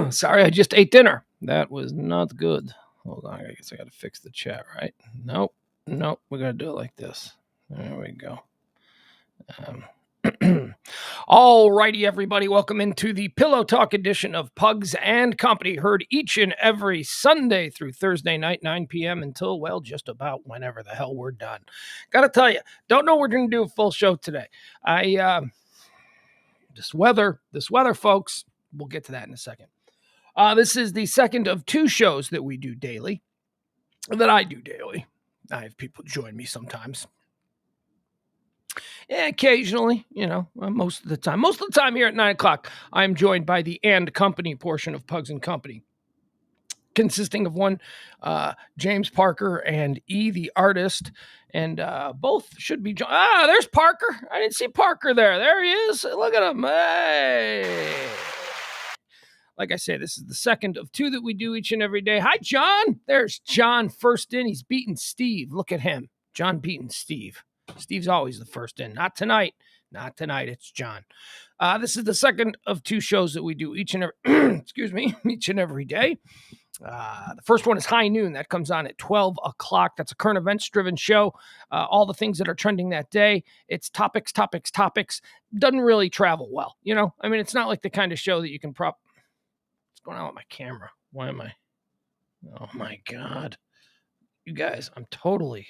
Sorry, I just ate dinner. That was not good. Hold on, I guess I got to fix the chat, right? Nope. We're going to do it like this. There we go. All righty, everybody. Welcome into the Pillow Talk edition of Pugs and Company, heard each and every Sunday through Thursday night, 9 p.m. until, well, just about whenever the hell we're done. Got to tell you, don't know we're going to do a full show today. This weather, folks, we'll get to that in a second. This is the second of two shows that we do daily, that I do daily. I have people join me sometimes. Yeah, occasionally, most of the time. Most of the time here at 9 o'clock, I'm joined by the and company portion of Pugs and Company, consisting of one, James Parker, and E, the artist. And both should be joined. There's Parker. I didn't see Parker there. There he is. Look at him. Hey. Like I say, this is the second of two that we do each and every day. Hi, John. There's John first in. He's beating Steve. Look at him. John beating Steve. Steve's always the first in. Not tonight. Not tonight. It's John. This is the second of two shows that we do each and every, each and every day. The first one is High Noon. That comes on at 12 o'clock. That's a current events driven show. All the things that are trending that day. It's topics. Doesn't really travel well. It's not like the kind of show that you can what's going on with my camera? Why am I? Oh my God. You guys, I'm totally,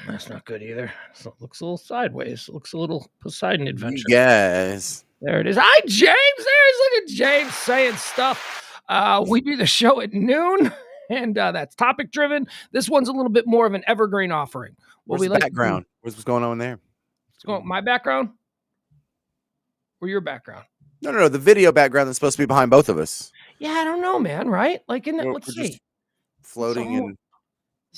that's not good either. So it looks a little sideways. It looks a little Poseidon adventure. Yes. There it is. Hi, James. Look at James saying stuff. We do the show at noon, and that's topic driven. This one's a little bit more of an evergreen offering. What's the background? What's going on there? My background? Or your background? No. The video background that's supposed to be behind both of us. Yeah, I don't know, man. Right? Like, let's see. Floating in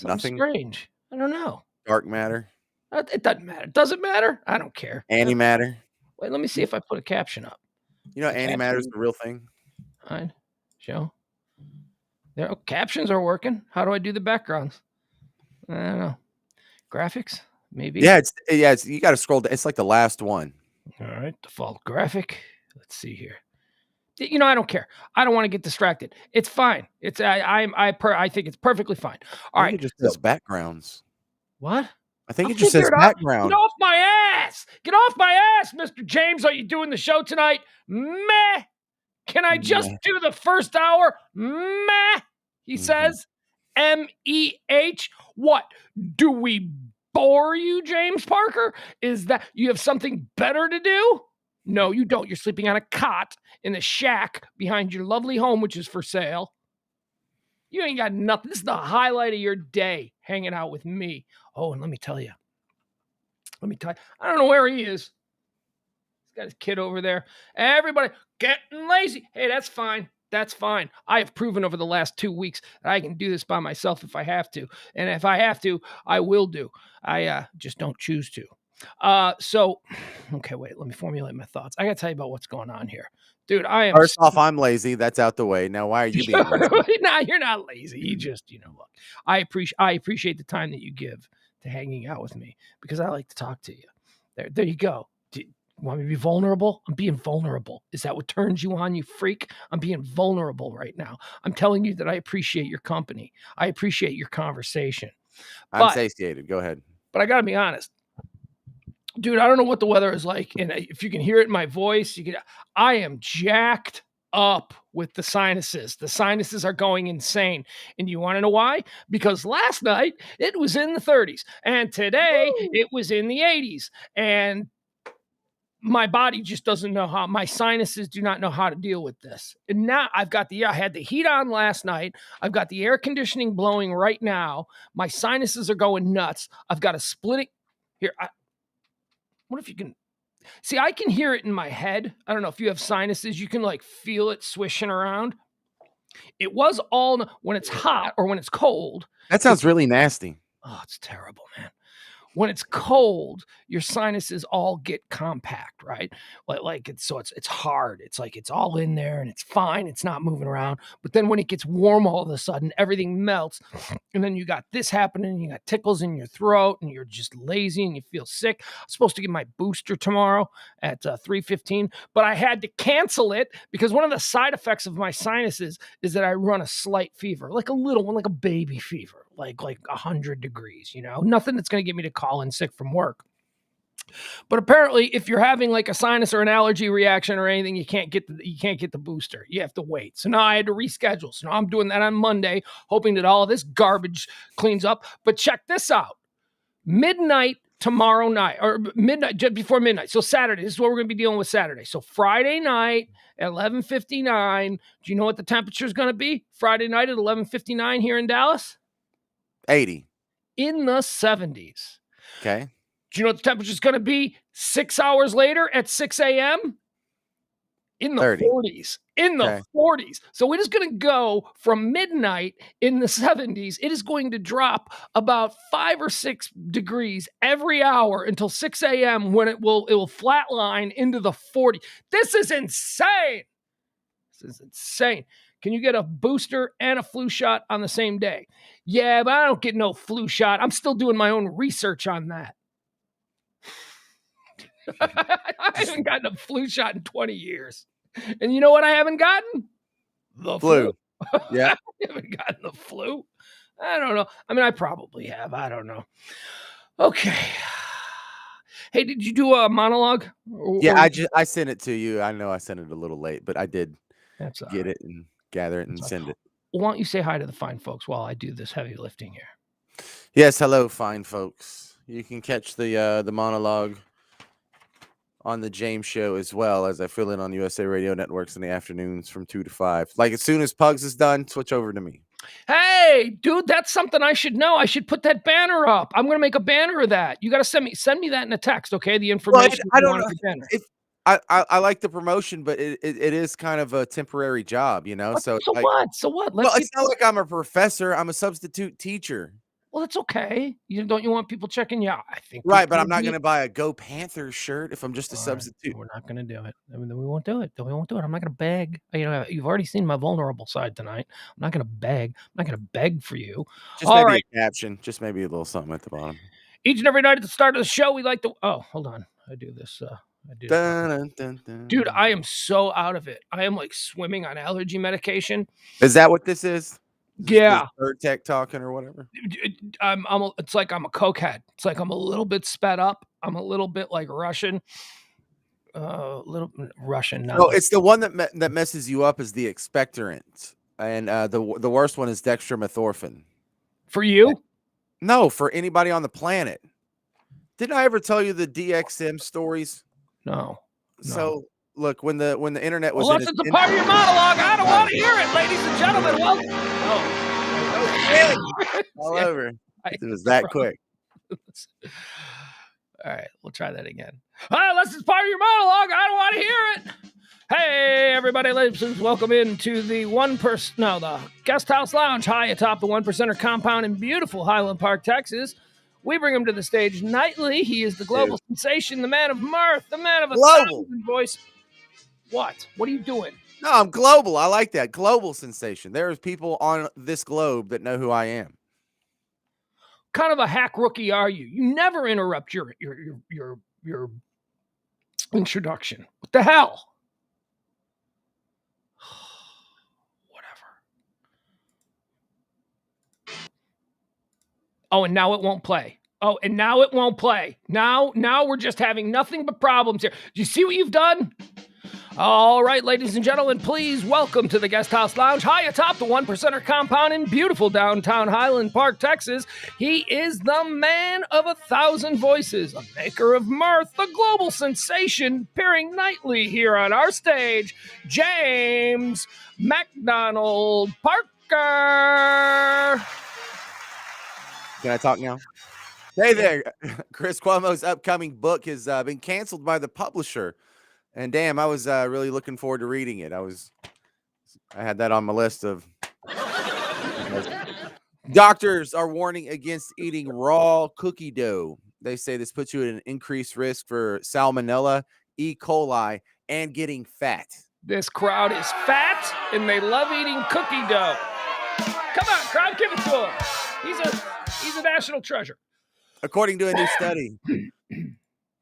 nothing. Strange. I don't know. Dark matter. It doesn't matter. Does it matter? I don't care. Antimatter. Wait, let me see if I put a caption up. Antimatter is the real thing. All right. Show. There. Oh, captions are working. How do I do the backgrounds? I don't know. Graphics? Maybe. Yeah, it's you got to scroll. It's like the last one. All right. Default graphic. Let's see here. I don't care. I don't want to get distracted. It's fine. It's I think it's perfectly fine. All right. It just says backgrounds. What? I think it just says background. Get off my ass! Get off my ass, Mr. James. Are you doing the show tonight? Meh. Can I just do the first hour? Meh. He says. M-E-H. What? Do we bore you, James Parker? Is that you have something better to do? No, you don't. You're sleeping on a cot in the shack behind your lovely home, which is for sale. You ain't got nothing. This is the highlight of your day, hanging out with me. Oh, and let me tell you. I don't know where he is. He's got his kid over there. Everybody getting lazy. Hey, that's fine. That's fine. I have proven over the last 2 weeks that I can do this by myself if I have to. And if I have to, I will do. I just don't choose to. Okay, wait, let me formulate my thoughts. I got to tell you about what's going on here. Dude, First off, I'm lazy. That's out the way. Now, why are you being lazy? No, you're not lazy. You just, look, I appreciate the time that you give to hanging out with me because I like to talk to you. There you go. Do you want me to be vulnerable? I'm being vulnerable. Is that what turns you on, you freak? I'm being vulnerable right now. I'm telling you that I appreciate your company. I appreciate your conversation. I'm satiated. Go ahead. But I got to be honest. Dude, I don't know what the weather is like. And if you can hear it in my voice, I am jacked up with the sinuses. The sinuses are going insane. And you want to know why? Because last night it was in the 30s and today it was in the 80s. And my body just doesn't know how, my sinuses do not know how to deal with this. And now I had the heat on last night. I've got the air conditioning blowing right now. My sinuses are going nuts. I've got a splitting here. What if you can see? I can hear it in my head. I don't know if you have sinuses. You can like feel it swishing around. It was all when it's hot or when it's cold. That sounds really nasty. Oh, it's terrible, man. When it's cold, your sinuses all get compact, right? Like it's hard. It's like it's all in there and it's fine. It's not moving around. But then when it gets warm, all of a sudden everything melts, and then you got this happening. You got tickles in your throat, and you're just lazy and you feel sick. I'm supposed to get my booster tomorrow at 3:15, but I had to cancel it because one of the side effects of my sinuses is that I run a slight fever, like a little one, like a baby fever, like 100 degrees. Nothing that's going to get me to call in sick from work. But apparently, if you're having like a sinus or an allergy reaction or anything, you can't get the booster. You have to wait. So now I had to reschedule. So now I'm doing that on Monday, hoping that all of this garbage cleans up. But check this out: midnight tomorrow night, or midnight, just before midnight. So Saturday. This is what we're going to be dealing with Saturday. So Friday night at 11:59. Do you know what the temperature is going to be? Friday night at 11:59 here in Dallas. 80. In the 70s. Okay. Do you know what the temperature is going to be 6 hours later at 6 a.m.? In the 30. 40s. In the 40s. So it is going to go from midnight in the 70s. It is going to drop about 5 or 6 degrees every hour until 6 a.m. when it will flatline into the 40s. This is insane. This is insane. Can you get a booster and a flu shot on the same day? Yeah, but I don't get no flu shot. I'm still doing my own research on that. I haven't gotten a flu shot in 20 years. And you know what I haven't gotten? The flu. Yeah. I haven't gotten the flu. I don't know. I mean, I probably have. I don't know. Okay. Hey, did you do a monologue? Yeah, I sent it to you. I know I sent it a little late, but I did get right. it and gather it and send it. Why don't you say hi to the fine folks while I do this heavy lifting here? Yes, hello, fine folks. You can catch the monologue on the James Show as well as I fill in on USA Radio Networks in the afternoons from 2 to 5. Like as soon as Pugs is done, switch over to me. Hey, dude, that's something I should know. I should put that banner up. I'm going to make a banner of that. You got to send me that in a text, okay? The information. Well, I don't know. I like the promotion, but it is kind of a temporary job, you know. So what? So what? Well, it's not like I'm a professor. I'm a substitute teacher. Well, that's okay. Don't you want people checking you out? I think right, but I'm not going to buy a Go Panthers shirt if I'm just a substitute. We're not going to do it. I mean, we won't do it. I'm not going to beg. You've already seen my vulnerable side tonight. I'm not going to beg. I'm not going to beg for you. Just maybe a caption. Just maybe a little something at the bottom. Each and every night at the start of the show, we like to. Oh, hold on. I do this. Dude, I am so out of it. I am like swimming on allergy medication. Is that what this is? Yeah, bird tech talking or whatever. It's like I'm a cokehead. It's like I'm a little bit sped up. I'm a little bit like Russian. Little Russian. No, it's the one that messes you up is the expectorant, and the worst one is dextromethorphan. For you? No, for anybody on the planet. Didn't I ever tell you the DXM stories? No. So. Look, when the internet was that's a part of your monologue. I don't want to hear it, ladies and gentlemen. Welcome. All over. It was that quick. All right, we'll try that again. Unless it's part of your monologue, I don't want to hear it. Hey, everybody, ladies, welcome into the the Guest House Lounge high atop the 1%er compound in beautiful Highland Park, Texas. We bring him to the stage nightly. He is the global sensation, the man of mirth, the man of a thousand voice. What? What are you doing? No, I'm global. I like that. Global sensation. There's people on this globe that know who I am. Kind of a hack rookie are you? You never interrupt your introduction. What the hell? Whatever. Oh, and now it won't play. Now we're just having nothing but problems here. Do you see what you've done? All right, ladies and gentlemen, please welcome to the Guest House Lounge, high atop the 1%er compound in beautiful downtown Highland Park, Texas. He is the man of 1,000 voices, a maker of mirth, the global sensation, appearing nightly here on our stage, James McDonald Parker. Can I talk now? Hey there. Chris Cuomo's upcoming book has been canceled by the publisher. And damn, I was really looking forward to reading it. I had that on my list of. Doctors are warning against eating raw cookie dough. They say this puts you at an increased risk for salmonella, E. coli, and getting fat. This crowd is fat and they love eating cookie dough. Come on, crowd, give it to him. He's a national treasure. According to a new study.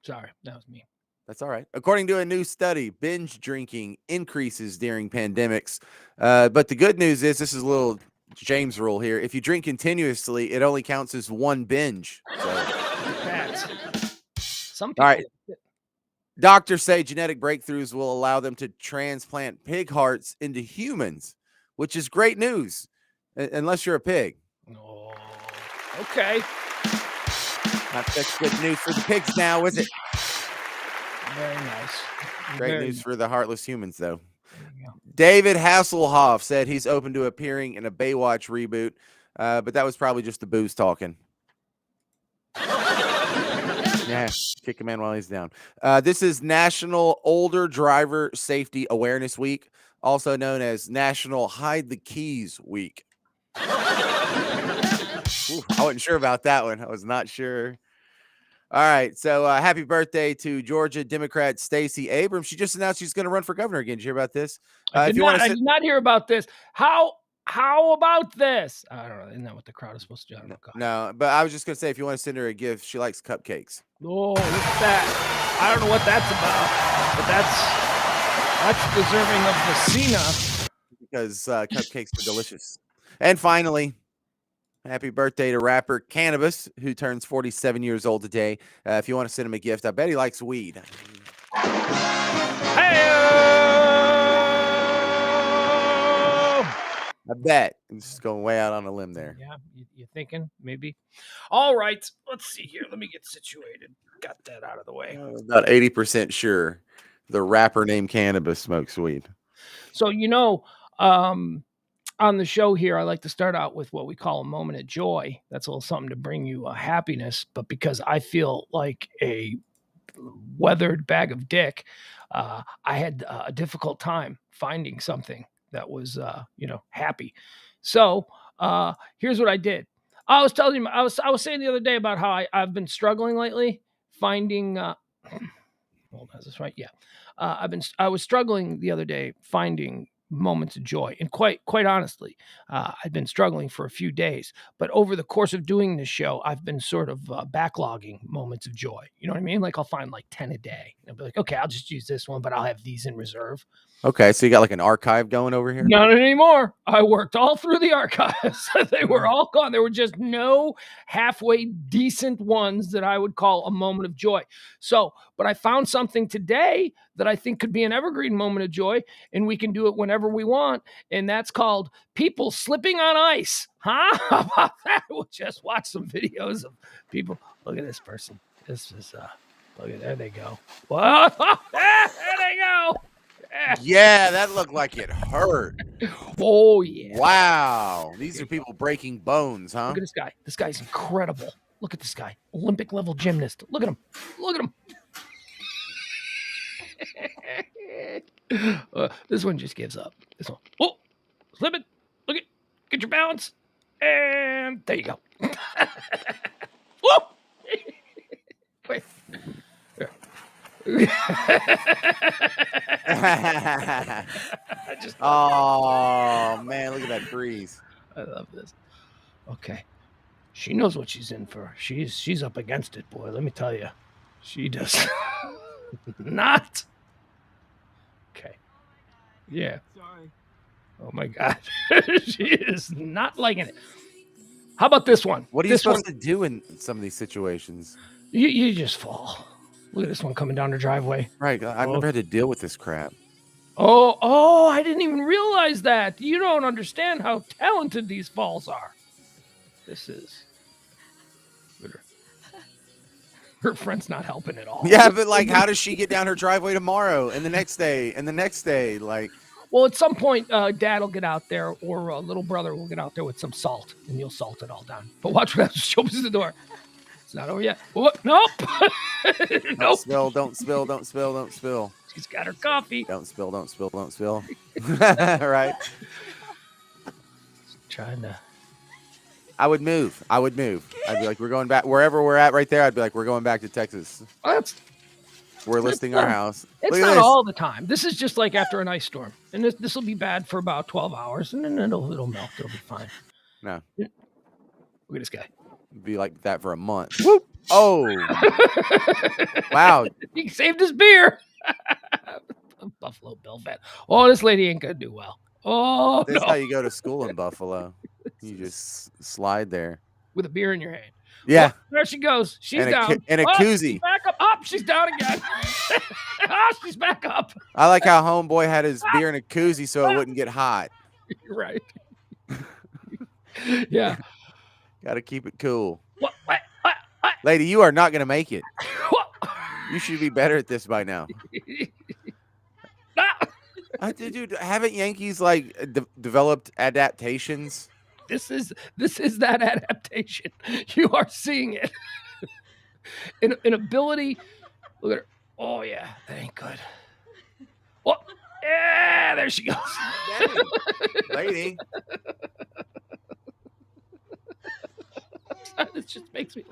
Sorry, that was me. That's all right. According to a new study, binge drinking increases during pandemics. But the good news is, this is a little James rule here. If you drink continuously, it only counts as one binge. So. Some people. All right. Doctors say genetic breakthroughs will allow them to transplant pig hearts into humans, which is great news, unless you're a pig. Oh, okay. Not such good news for the pigs now, is it? Very nice. Great news for the heartless humans, though. David Hasselhoff said he's open to appearing in a Baywatch reboot, but that was probably just the booze talking. Yeah, kick a man while he's down. This is National Older Driver Safety Awareness Week, also known as National Hide the Keys Week. Ooh, I wasn't sure about that one. I was not sure. All right, so happy birthday to Georgia Democrat Stacey Abrams. She just announced she's going to run for governor again. Did you hear about this? I did not hear about this. How about this? I don't know. Isn't that what the crowd is supposed to do? No, but I was just going to say, if you want to send her a gift, she likes cupcakes. Oh, look at that. I don't know what that's about, but that's deserving of the Cena. Because cupcakes are delicious. And finally, happy birthday to rapper Cannabis, who turns 47 years old today. If you want to send him a gift, I bet he likes weed. I bet. I'm just going way out on a limb there. Yeah, you thinking? Maybe. All right. Let's see here. Let me get situated. Got that out of the way. About 80% sure the rapper named Cannabis smokes weed. So, on the show here, I like to start out with what we call a moment of joy. That's a little something to bring you happiness. But because I feel like a weathered bag of dick, I had a difficult time finding something that was, happy. So here's what I did. I was telling you, I was saying the other day about how I've been struggling lately finding. Hold on, is this right? Yeah, I was struggling the other day finding moments of joy, and quite honestly, I've been struggling for a few days. But over the course of doing this show, I've been sort of backlogging moments of joy. You know what I mean? Like I'll find like 10 a day. I'll be like, okay, I'll just use this one, but I'll have these in reserve. Okay, so you got like an archive going over here? Not anymore. I worked all through the archives. They were all gone. There were just no halfway decent ones that I would call a moment of joy. So, but I found something today that I think could be an evergreen moment of joy, and we can do it whenever we want, and that's called people slipping on ice. Huh? How about that? We'll just watch some videos of people. Look at this person. This is, look at, there they go. Whoa, there they go. Yeah, that looked like it hurt. Oh, yeah. Wow. These are people breaking bones, huh? Look at this guy. This guy's incredible. Look at this guy. Olympic level gymnast. Look at him. Look at him. This one just gives up. This one. Oh, slip it. Look it. Get your balance. And there you go. Whoa. Wait. Oh man, look at that freeze. I love this. Okay, she knows what she's in for. She's up against it, boy. Let me tell you, she does not. Okay, yeah. Sorry. Oh my God, she is not liking it. How about this one? What are you supposed to do in some of these situations? You just fall. Look at this one coming down the driveway. Right. I've never had to deal with this crap. Oh, I didn't even realize that. You don't understand how talented these falls are. This is... Her friend's not helping at all. Yeah, but like, how does she get down her driveway tomorrow and the next day and the next day? Like... Well, at some point, Dad will get out there, or little brother will get out there with some salt, and you'll salt it all down. But watch what happens. She opens the door. It's not over yet. What? Nope. Nope. Don't spill. She's got her coffee. Don't spill. Right. Trying to. I would move. I'd be like, we're going back wherever we're at right there. I'd be like, we're going back to Texas. Well, We're listing our house. It's Look at not this. all the time. This is just like after an ice storm, and this will be bad for about 12 hours, and then it'll melt. It'll be fine. No. Look at this guy. It'd be like that for a month. Whoop. Oh. Wow. He saved his beer. Buffalo Bill fan. Oh, this lady ain't gonna do well. Oh, This is no. how you go to school in Buffalo. You just slide there. With a beer in your hand. Yeah. Well, there she goes. She's And down. a Oh, koozie. she's back up. Up. She's down again. She's back up. I like how homeboy had his beer in a koozie so it wouldn't get hot. You're right. Yeah. Got to keep it cool. What? Lady, you are not going to make it. What? You should be better at this by now. No. Dude, haven't Yankees like developed adaptations? This is that adaptation. You are seeing it. An ability. Look at her. Oh yeah, that ain't good. Oh yeah, there she goes. Dang, lady. This just makes me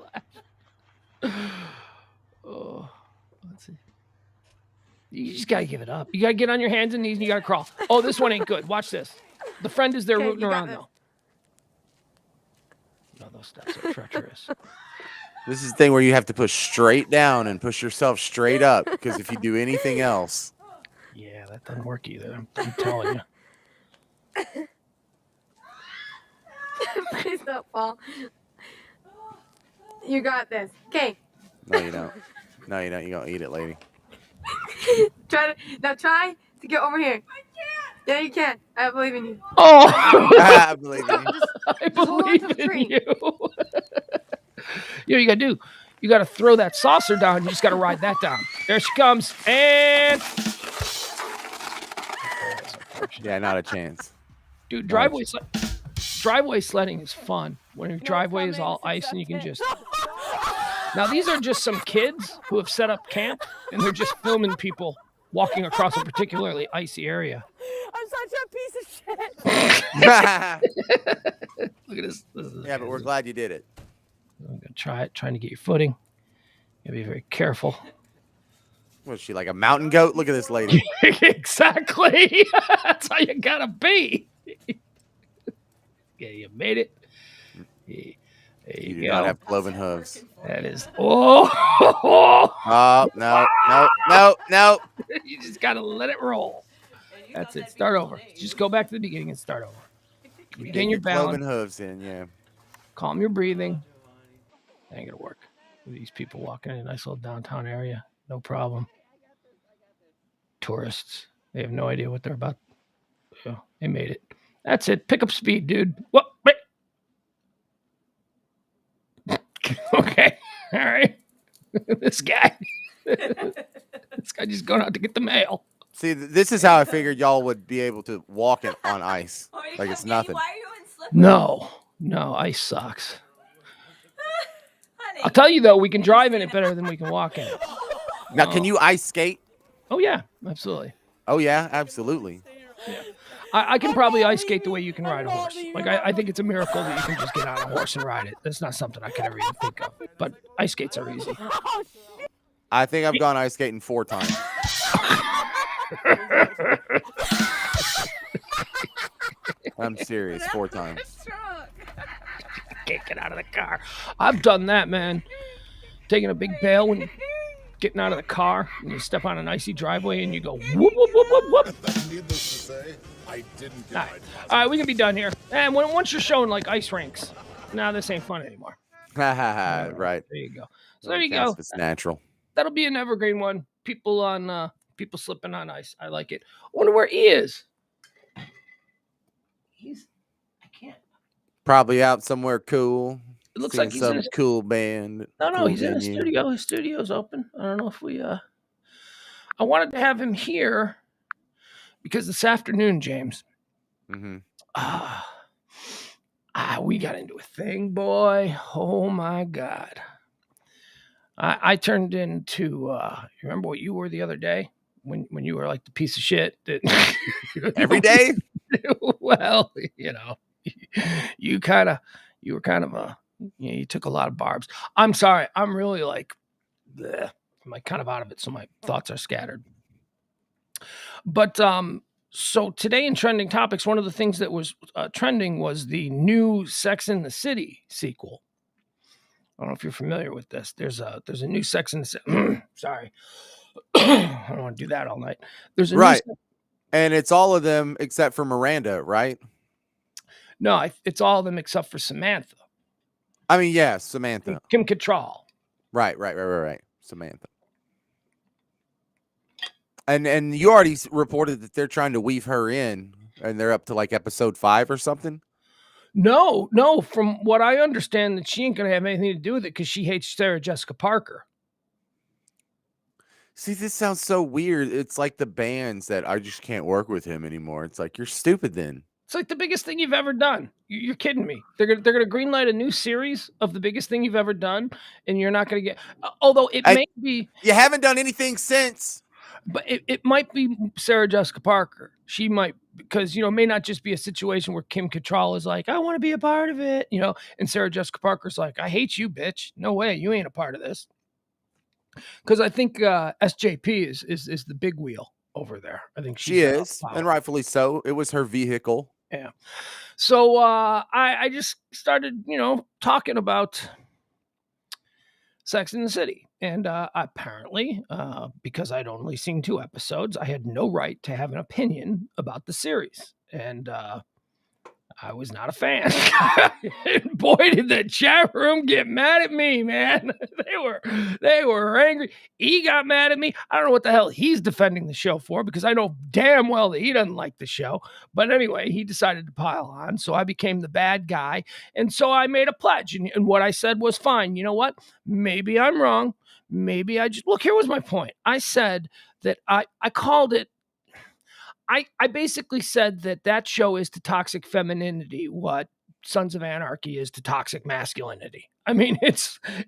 laugh. Oh, let's see. You just gotta give it up. You gotta get on your hands and knees and you gotta crawl. Oh, this one ain't good. Watch this. The friend is there rooting around though. No, those steps are treacherous. This is the thing where you have to push straight down and push yourself straight up, because if you do anything else. Yeah, that doesn't work either. I'm telling you. Please don't fall. You got this. Okay. No, you don't. No, you don't. You're going to eat it, lady. Try to get over here. I can't. Yeah, you can. I believe in you. Oh, I believe in you. I hold on to believe the in tree. you. You know what you gotta do? You gotta throw that saucer down. You just gotta ride that down. There she comes, and Yeah, not a chance. dude, driveway sledding is fun when your driveway is all ice and you can just. Now these are just some kids who have set up camp and they're just filming people walking across a particularly icy area. I'm such a piece of shit. Look at this. Yeah, but we're glad you did it. I'm gonna try it, trying to get your footing. You gotta be very careful. Was she like a mountain goat? Look at this lady. Exactly. That's how you gotta be. Yeah, you made it. There You you do go. not have cloven hooves. That is. Oh, Oh, no. you just gotta let it roll. That's it. Start over. Just go back to the beginning and start over. Regain your cloven balance. hooves in, yeah. Calm your breathing. That ain't gonna work. These people walking in a nice little downtown area, no problem. Tourists, they have no idea what they're about. Oh, they made it. That's it. Pick up speed, dude. What? Wait. Okay. All right. This guy. This guy just going out to get the mail. See, this is how I figured y'all would be able to walk it on ice. Like it's nothing. Why are you in slipper? No, ice sucks. I'll tell you though, we can drive in it better than we can walk in it. Now, can you ice skate? Oh yeah, absolutely. Oh, yeah, absolutely. I can probably ice skate the way you can ride a horse. Like I think it's a miracle that you can just get on a horse and ride it. That's not something I could ever even think of. But ice skates are easy. I think I've gone ice skating 4 times. I'm serious, 4 times. Can't get out of the car. I've done that, man. Taking a big bail when getting out of the car and you step on an icy driveway and you go whoop whoop whoop whoop whoop. Needless to say, I didn't get All right, we can be done here. And once you're showing like ice rinks, now this ain't fun anymore. Right. There you go. So there you Counts go. if It's natural. That'll be an evergreen one. People slipping on ice. I like it. I wonder where he is. I can't. Probably out somewhere cool. It looks Seeing like he's some in his, cool band. no, cool he's in a venue. studio. His studio's open. I don't know if we I wanted to have him here because this afternoon, James, Mm-hmm. we got into a thing, boy. Oh my God. I turned into you remember what you were the other day when you were like the piece of shit that Every day? well, you kind of you were kind of you took a lot of barbs. I'm sorry. I'm really like, bleh. I'm like kind of out of it, so my thoughts are scattered. But so today in trending topics, one of the things that was trending was the new Sex in the City sequel. I don't know if you're familiar with this. There's a new Sex in the City. Sorry, I don't want to do that all night. There's a Right. new. And it's all of them except for Miranda, right? No, it's all of them except for Samantha. I mean, yeah, Samantha. Kim Cattrall. Right. Samantha. And you already reported that they're trying to weave her in, and they're up to like episode 5 or something. No. From what I understand, that she ain't gonna have anything to do with it because she hates Sarah Jessica Parker. See, this sounds so weird. It's like the bands that I just can't work with him anymore. It's like, you're stupid then. It's like the biggest thing you've ever done. You're kidding me. They're gonna greenlight a new series of the biggest thing you've ever done, and you're not gonna get. Although it may be, you haven't done anything since. But it might be Sarah Jessica Parker. She might, because it may not just be a situation where Kim Cattrall is like, I want to be a part of it, and Sarah Jessica Parker's like, I hate you, bitch. No way, you ain't a part of this. Because I think SJP is the big wheel over there. I think she is, and rightfully so. It was her vehicle. Yeah. So I just started, talking about Sex in the City. And apparently, because I'd only seen 2 episodes, I had no right to have an opinion about the series. And I was not a fan. Boy, did the chat room get mad at me, man. They were angry. He got mad at me. I don't know what the hell he's defending the show for, because I know damn well that he doesn't like the show. But anyway, he decided to pile on. So I became the bad guy. And so I made a pledge. And what I said was, fine. You know what? Maybe I'm wrong. Maybe I just look, here was my point. I said that I called it. I basically said that show is to toxic femininity what Sons of Anarchy is to toxic masculinity. I mean,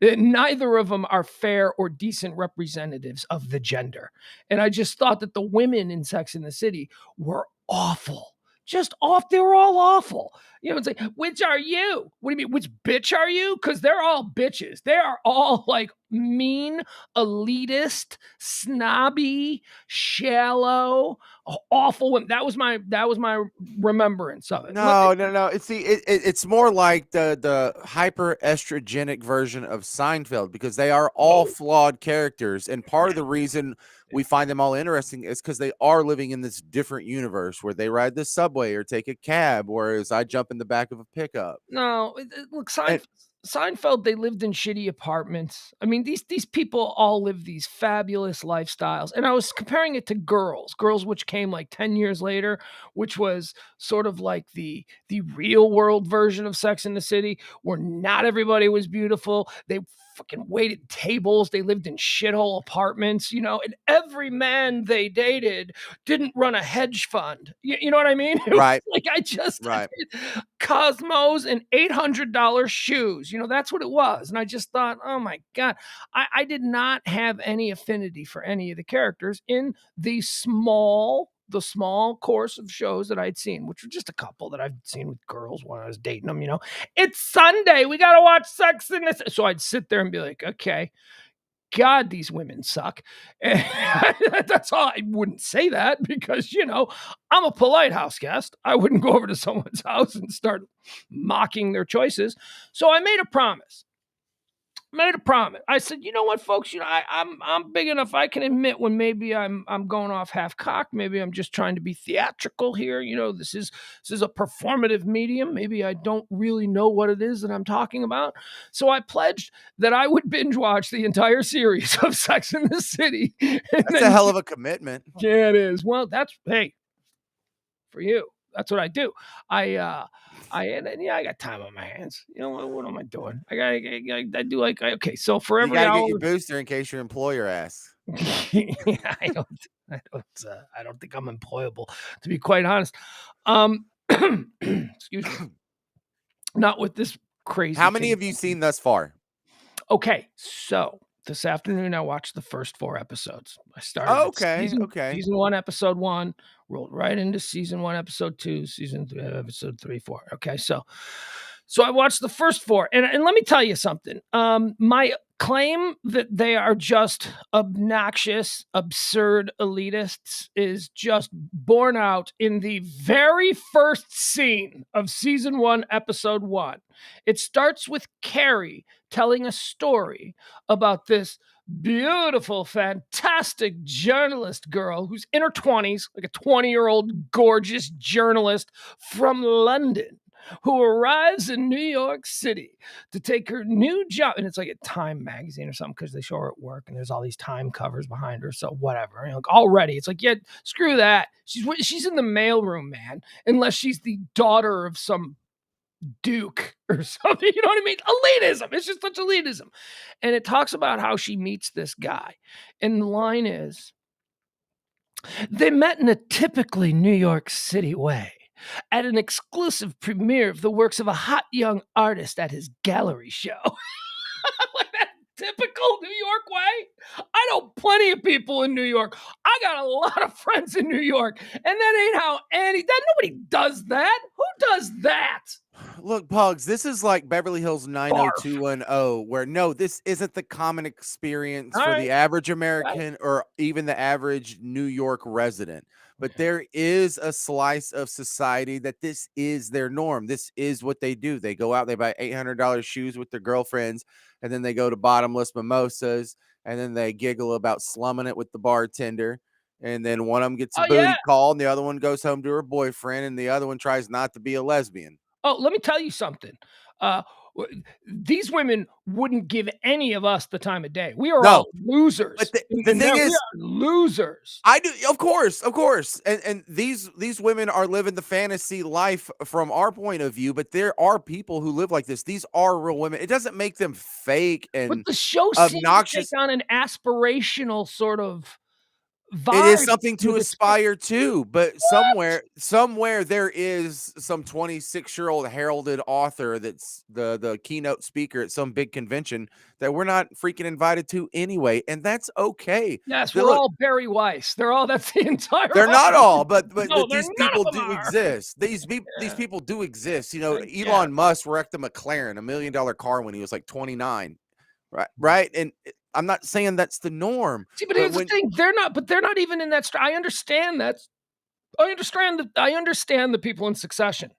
neither of them are fair or decent representatives of the gender. And I just thought that the women in Sex in the City were awful. Just off. They were all awful. It's like, which are you? What do you mean? Which bitch are you? Because they're all bitches. They are all like mean, elitist, snobby, shallow, awful women. That was my remembrance of it. No. It's more like the hyper estrogenic version of Seinfeld, because they are all flawed characters, and part of the reason we find them all interesting is because they are living in this different universe where they ride the subway or take a cab, whereas I jump in the back of a pickup. No, look, Seinfeld, they lived in shitty apartments. I mean, these people all live these fabulous lifestyles. And I was comparing it to Girls, which came like 10 years later, which was sort of like the real world version of Sex in the City, where not everybody was beautiful. They fucking waited tables. They lived in shithole apartments, and every man they dated didn't run a hedge fund. You know what I mean? Right. Like Cosmos and $800 shoes. That's what it was. And I just thought, oh my God, I did not have any affinity for any of the characters in the small course of shows that I'd seen, which were just a couple that I've seen with girls when I was dating them. It's Sunday, we got to watch Sex in this. So I'd sit there and be like, okay, God, these women suck. And that's all. I wouldn't say that because, I'm a polite house guest. I wouldn't go over to someone's house and start mocking their choices. So I made a promise. I said, you know what, folks, I'm big enough. I can admit when maybe I'm going off half cock. Maybe I'm just trying to be theatrical here. This is a performative medium. Maybe I don't really know what it is that I'm talking about. So I pledged that I would binge watch the entire series of Sex in the City. That's a hell of a commitment. Yeah, it is. Well, hey, for you. That's what I do. I got time on my hands. What am I doing? I do like, okay. So for every hour, get your booster in case your employer asks. I don't think I'm employable, to be quite honest. Excuse me. Not with this crazy. How many have you seen thus far? Okay, so this afternoon I watched the first 4 episodes. I started season 1, episode 1, rolled right into season 1, episode 2, season 3, episode 3, 4. Okay, so So I watched the first 4, and let me tell you something. My claim that they are just obnoxious, absurd elitists is just borne out in the very first scene of season 1, episode 1. It starts with Carrie telling a story about this beautiful, fantastic journalist girl who's in her 20s, like a 20-year-old gorgeous journalist from London, who arrives in New York City to take her new job. And it's like a Time magazine or something, because they show her at work and there's all these Time covers behind her. So whatever. Like already, it's like, yeah, screw that. She's in the mailroom, man, unless she's the daughter of some duke or something. You know what I mean? Elitism. It's just such elitism. And it talks about how she meets this guy. And the line is, they met in a typically New York City way, at an exclusive premiere of the works of a hot young artist at his gallery show. Like that typical New York way. I know plenty of people in New York. I got a lot of friends in New York, and that ain't how nobody does that. Who does that? Look, Pugs, this is like Beverly Hills Barf. 90210, where no, this isn't the common experience All for right. the average American or even the average New York resident. But there is a slice of society that this is their norm. This is what they do. They go out, they buy $800 shoes with their girlfriends, and then they go to bottomless mimosas, and then they giggle about slumming it with the bartender. And then one of them gets a Oh, booty yeah. call, and the other one goes home to her boyfriend, and the other one tries not to be a lesbian. Oh, let me tell you something. These women wouldn't give any of us the time of day. We are No, all losers. but the And thing we is, are losers. I do, of course, and these women are living the fantasy life from our point of view, but there are people who live like this. These are real women. It doesn't make them fake But and the show seems to take obnoxious. on an aspirational sort of It is vibe something to with its show. aspire to, but What? somewhere there is some 26-year-old heralded author that's the keynote speaker at some big convention that we're not freaking invited to anyway, and that's okay. Yes, They we're look, all Barry Weiss. That's the entire they're not audience. all, but No, these none people of them do are. exist. These Yeah, people do exist. You know, I guess. Elon Musk wrecked a McLaren, $1 million car when he was like 29. Right. And I'm not saying that's the norm, See, but but here's the when thing. They're not even in that. I understand that. I understand the people in Succession.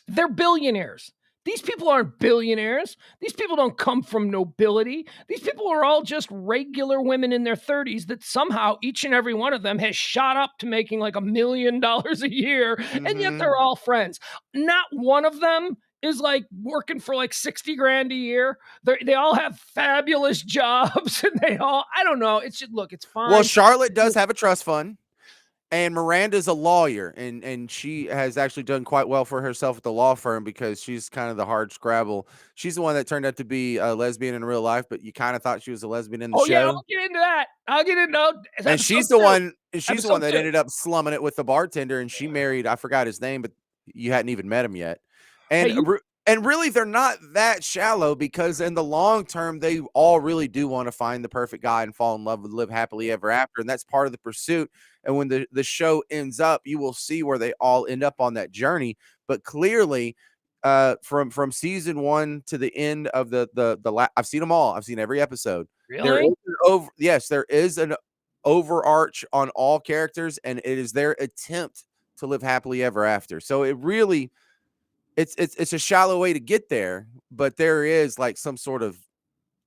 They're billionaires. These people aren't billionaires. These people don't come from nobility. These people are all just regular women in their 30s that somehow each and every one of them has shot up to making like $1 million a year, and yet they're all friends. Not one of them is like working for like 60 grand a year. They all have fabulous jobs, and I don't know. It's just, look, it's fine. well, Charlotte does have a trust fund. And Miranda's a lawyer, and she has actually done quite well for herself at the law firm because she's kind of the hard scrabble. She's the one that turned out to be a lesbian in real life, but you kind of thought she was a lesbian in the Oh yeah, show. I'll get into that. I'll get into And she's episode the 2. one. She's the one Episode that 2. ended up slumming it with the bartender, and she married. I forgot his name, but you hadn't even met him yet. Hey, And and really, they're not that shallow because in the long term, they all really do want to find the perfect guy and fall in love and live happily ever after, and that's part of the pursuit. And when the show ends up, you will see where they all end up on that journey. But clearly, from season 1 to the end of I've seen them all. I've seen every episode. There really? is there is an overarch on all characters, and it is their attempt to live happily ever after. So it really, it's a shallow way to get there, but there is like some sort of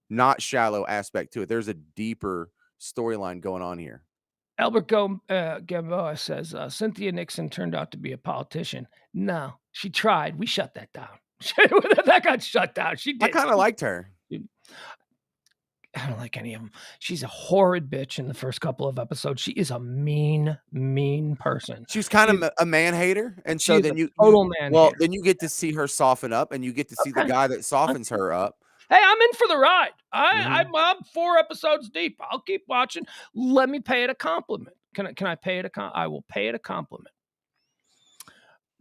not shallow aspect to it. There's a deeper storyline going on here. Albert Gamboa says Cynthia Nixon turned out to be a politician. No, she tried. We shut that down. That got shut down. She I did. kind of liked her. I don't like any of them. She's a horrid bitch in the first couple of episodes. She is a mean, mean person. She was kind of a man hater, and so She's then a total man hater. then you get to see her soften up, and you get to see the Okay. guy that softens her up. Hey, I'm in for the ride. Mhm. I'm 4 episodes deep. I'll keep watching. Let me pay it a compliment. Can I pay it I will pay it a compliment.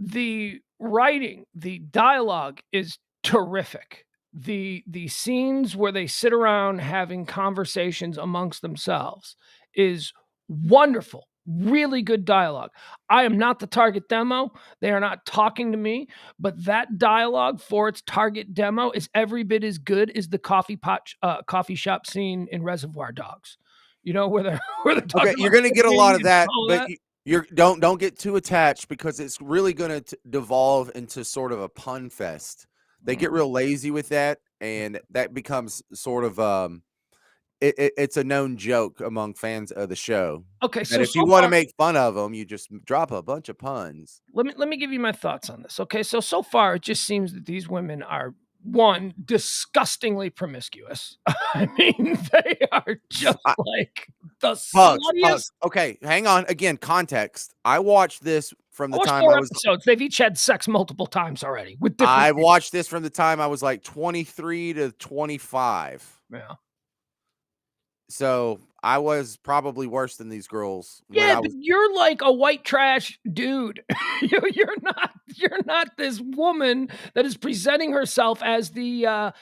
The writing, the dialogue is terrific. The scenes where they sit around having conversations amongst themselves is wonderful. Really good dialogue. I am not the target demo. They are not talking to me, but that dialogue for its target demo is every bit as good as the coffee shop scene in Reservoir Dogs. You know, where they're talking Okay, you're about gonna get a cooking lot of and that, all but that. you're don't get too attached because it's really gonna devolve into sort of a pun fest. They get real lazy with that, and that becomes sort of it's a known joke among fans of the show Okay, that so if you want to far, make fun of them, you just drop a bunch of puns. let me give you my thoughts on this. Okay, so far it just seems that these women are one disgustingly promiscuous. I mean, they are just I, like the Pugs, sluttiest. pugs. Okay, hang on. Again, context. I watched this from I the watched time 4 episodes. They've each had sex multiple times already with different I people. watched this from the time I was like 23 to 25. Yeah. So I was probably worse than these girls when Yeah, I but was. you're like a white trash dude. You're not this woman that is presenting herself as the, a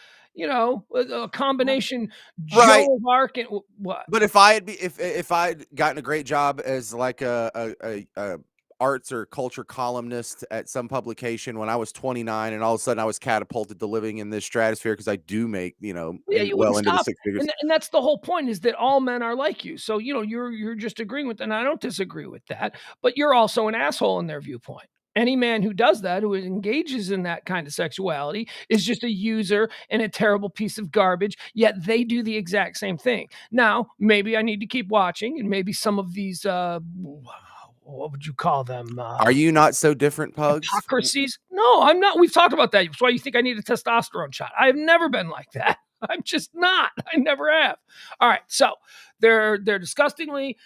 combination Right. Joan of Arc and what? But if I had if I'd gotten a great job as like a arts or culture columnist at some publication when I was 29, and all of a sudden I was catapulted to living in this stratosphere because I do make, Yeah, you wouldn't well into the stop. six figures. And that's the whole point is that all men are like you. So, you're just agreeing with that, and I don't disagree with that, but you're also an asshole in their viewpoint. Any man who does that, who engages in that kind of sexuality, is just a user and a terrible piece of garbage, yet they do the exact same thing. Now, maybe I need to keep watching, and maybe some of these, what would you call them? Are you not so different, Pugs? Hypocrisies? No, I'm not. We've talked about that. That's why you think I need a testosterone shot. I have never been like that. I'm just not. I never have. All right. So they're disgustingly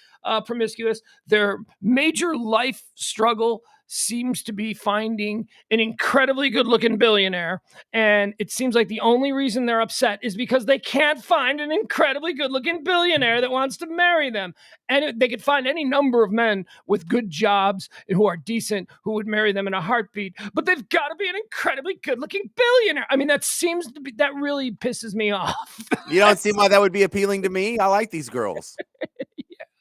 promiscuous. Their major life struggle seems to be finding an incredibly good-looking billionaire, and it seems like the only reason they're upset is because they can't find an incredibly good-looking billionaire that wants to marry them. And they could find any number of men with good jobs and who are decent who would marry them in a heartbeat, but they've got to be an incredibly good-looking billionaire. I mean, that really pisses me off. You don't see why that would be appealing to me. I like these girls.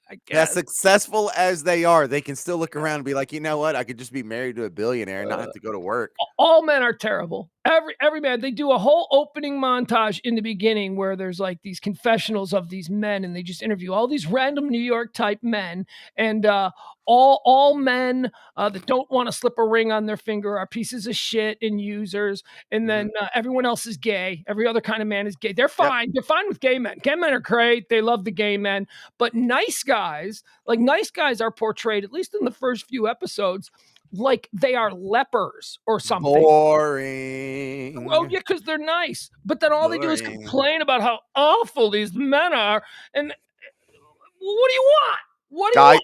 I As guess. successful as they are, they can still look around and be like, you know what? I could just be married to a billionaire and not have to go to work. All men are terrible. Every man. They do a whole opening montage in the beginning where there's like these confessionals of these men, and they just interview all these random New York type men, and all men that don't want to slip a ring on their finger are pieces of shit and users, and then everyone else is gay. Every other kind of man is gay. They're Yep. fine. They're fine with gay men. Gay men are great. They love the gay men, but nice guys are portrayed, at least in the first few episodes, like they are lepers or something. Boring. Well, yeah, because they're nice. But then all they do is Boring. complain about how awful these men are. And what do you want? What do you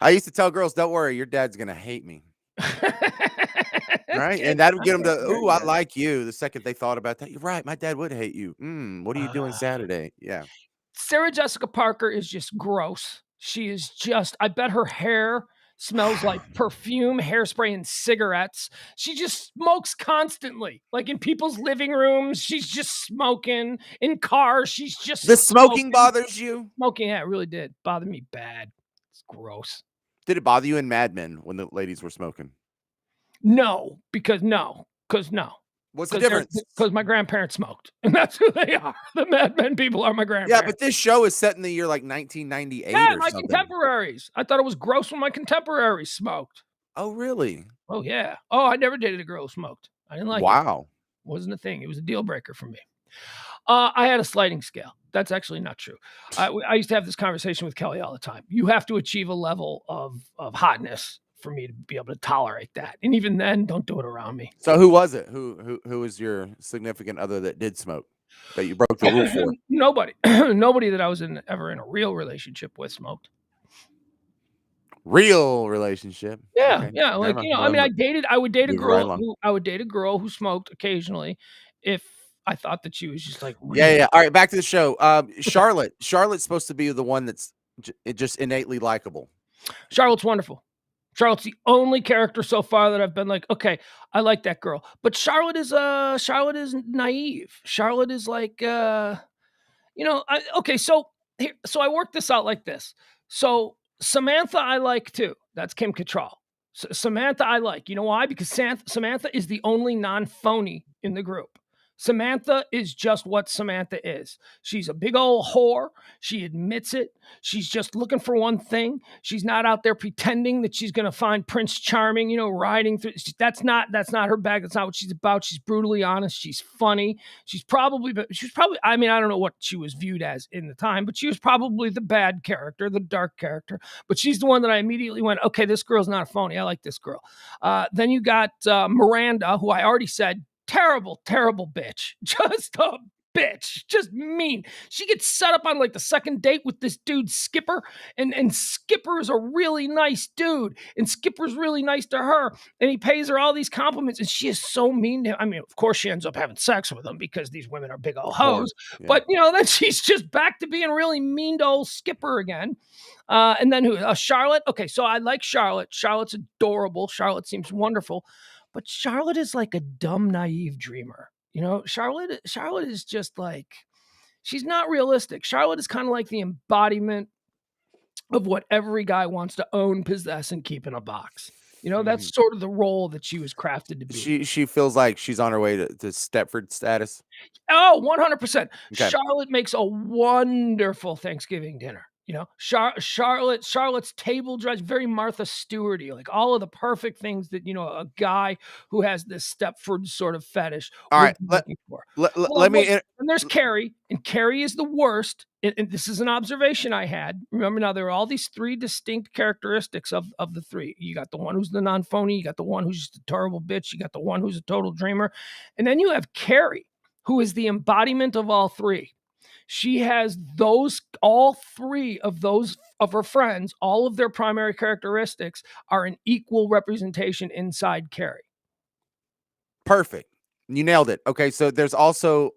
I used to tell girls, don't worry, your dad's going to hate me. want? Right. And that would get them to, ooh, I like you. The second they thought about that, you're right. My dad would hate you. What are you doing Saturday? Yeah. Sarah Jessica Parker is just gross. She is just, I bet her hair smells like perfume, hairspray, and cigarettes. She just smokes constantly. Like in people's living rooms, she's just smoking. In cars, she's just The smoking smoking. bothers you? Smoking, yeah, it really did. Bothered me bad. It's gross. Did it bother you in Mad Men when the ladies were smoking? No, because What's the difference? Because my grandparents smoked, and that's who they are. The Mad Men people are my Yeah, grandparents. but this show is set in the year like 1998 Yeah, or my something. contemporaries. I thought it was gross when my contemporaries smoked. Oh, really? Oh, yeah. Oh, I never dated a girl who smoked. I didn't like it. Wow. Wasn't a thing. It was a deal breaker for me. I had a sliding scale. That's actually not true. I used to have this conversation with Kelly all the time. You have to achieve a level of hotness for me to be able to tolerate that. And even then, don't do it around me. So who was it? Who was your significant other that did smoke that you broke the rule for? Nobody. Nobody that I was ever in a real relationship with smoked. Real relationship. Yeah, Okay. yeah. Like, I mean, I would date a Move right girl along. I would date a girl who smoked occasionally if I thought that she was just like Yeah, really. yeah. All right, back to the show. Charlotte. Charlotte's supposed to be the one that's just innately likable. Charlotte's wonderful. Charlotte's the only character so far that I've been like, okay, I like that girl. But Charlotte is naive. Charlotte is like okay, so I worked this out like this. So Samantha, I like too. That's Kim Cattrall. Samantha, I like. You know why? Because Samantha is the only non-phony in the group. Samantha is just what Samantha is. She's a big old whore. She admits it. She's just looking for one thing. She's not out there pretending that she's going to find Prince Charming, riding through. That's not her bag. That's not what she's about. She's brutally honest. She's funny. She's probably, I mean, I don't know what she was viewed as in the time, but she was probably the bad character, the dark character. But she's the one that I immediately went, okay, this girl's not a phony. I like this girl. Then you got Miranda, who I already said, terrible, terrible bitch. Just a bitch. Just mean. She gets set up on like the second date with this dude Skipper, and Skipper is a really nice dude, and Skipper's really nice to her, and he pays her all these compliments, and she is so mean to him. I mean, of course she ends up having sex with him because these women are big old hoes, but then she's just back to being really mean to old Skipper again. And then who? Charlotte. Okay, so I like Charlotte. Charlotte's adorable. Charlotte seems wonderful. But Charlotte is like a dumb, naive dreamer. Charlotte is just like, she's not realistic. Charlotte is kind of like the embodiment of what every guy wants to own, possess, and keep in a box. That's sort of the role that she was crafted to be. She feels like she's on her way to Stepford status. Oh, 100%. Okay. Charlotte makes a wonderful Thanksgiving dinner. Charlotte's table dress, very Martha Stewart-y, like all of the perfect things that, a guy who has this Stepford sort of fetish. All right. And there's Carrie, and Carrie is the worst. And this is an observation I had. Remember now, there are all these three distinct characteristics of the three. You got the one who's the non-phony. You got the one who's just a terrible bitch. You got the one who's a total dreamer. And then you have Carrie, who is the embodiment of all three. She has all three of her friends, all of their primary characteristics are an equal representation inside Carrie. Perfect. You nailed it. Okay, so there's also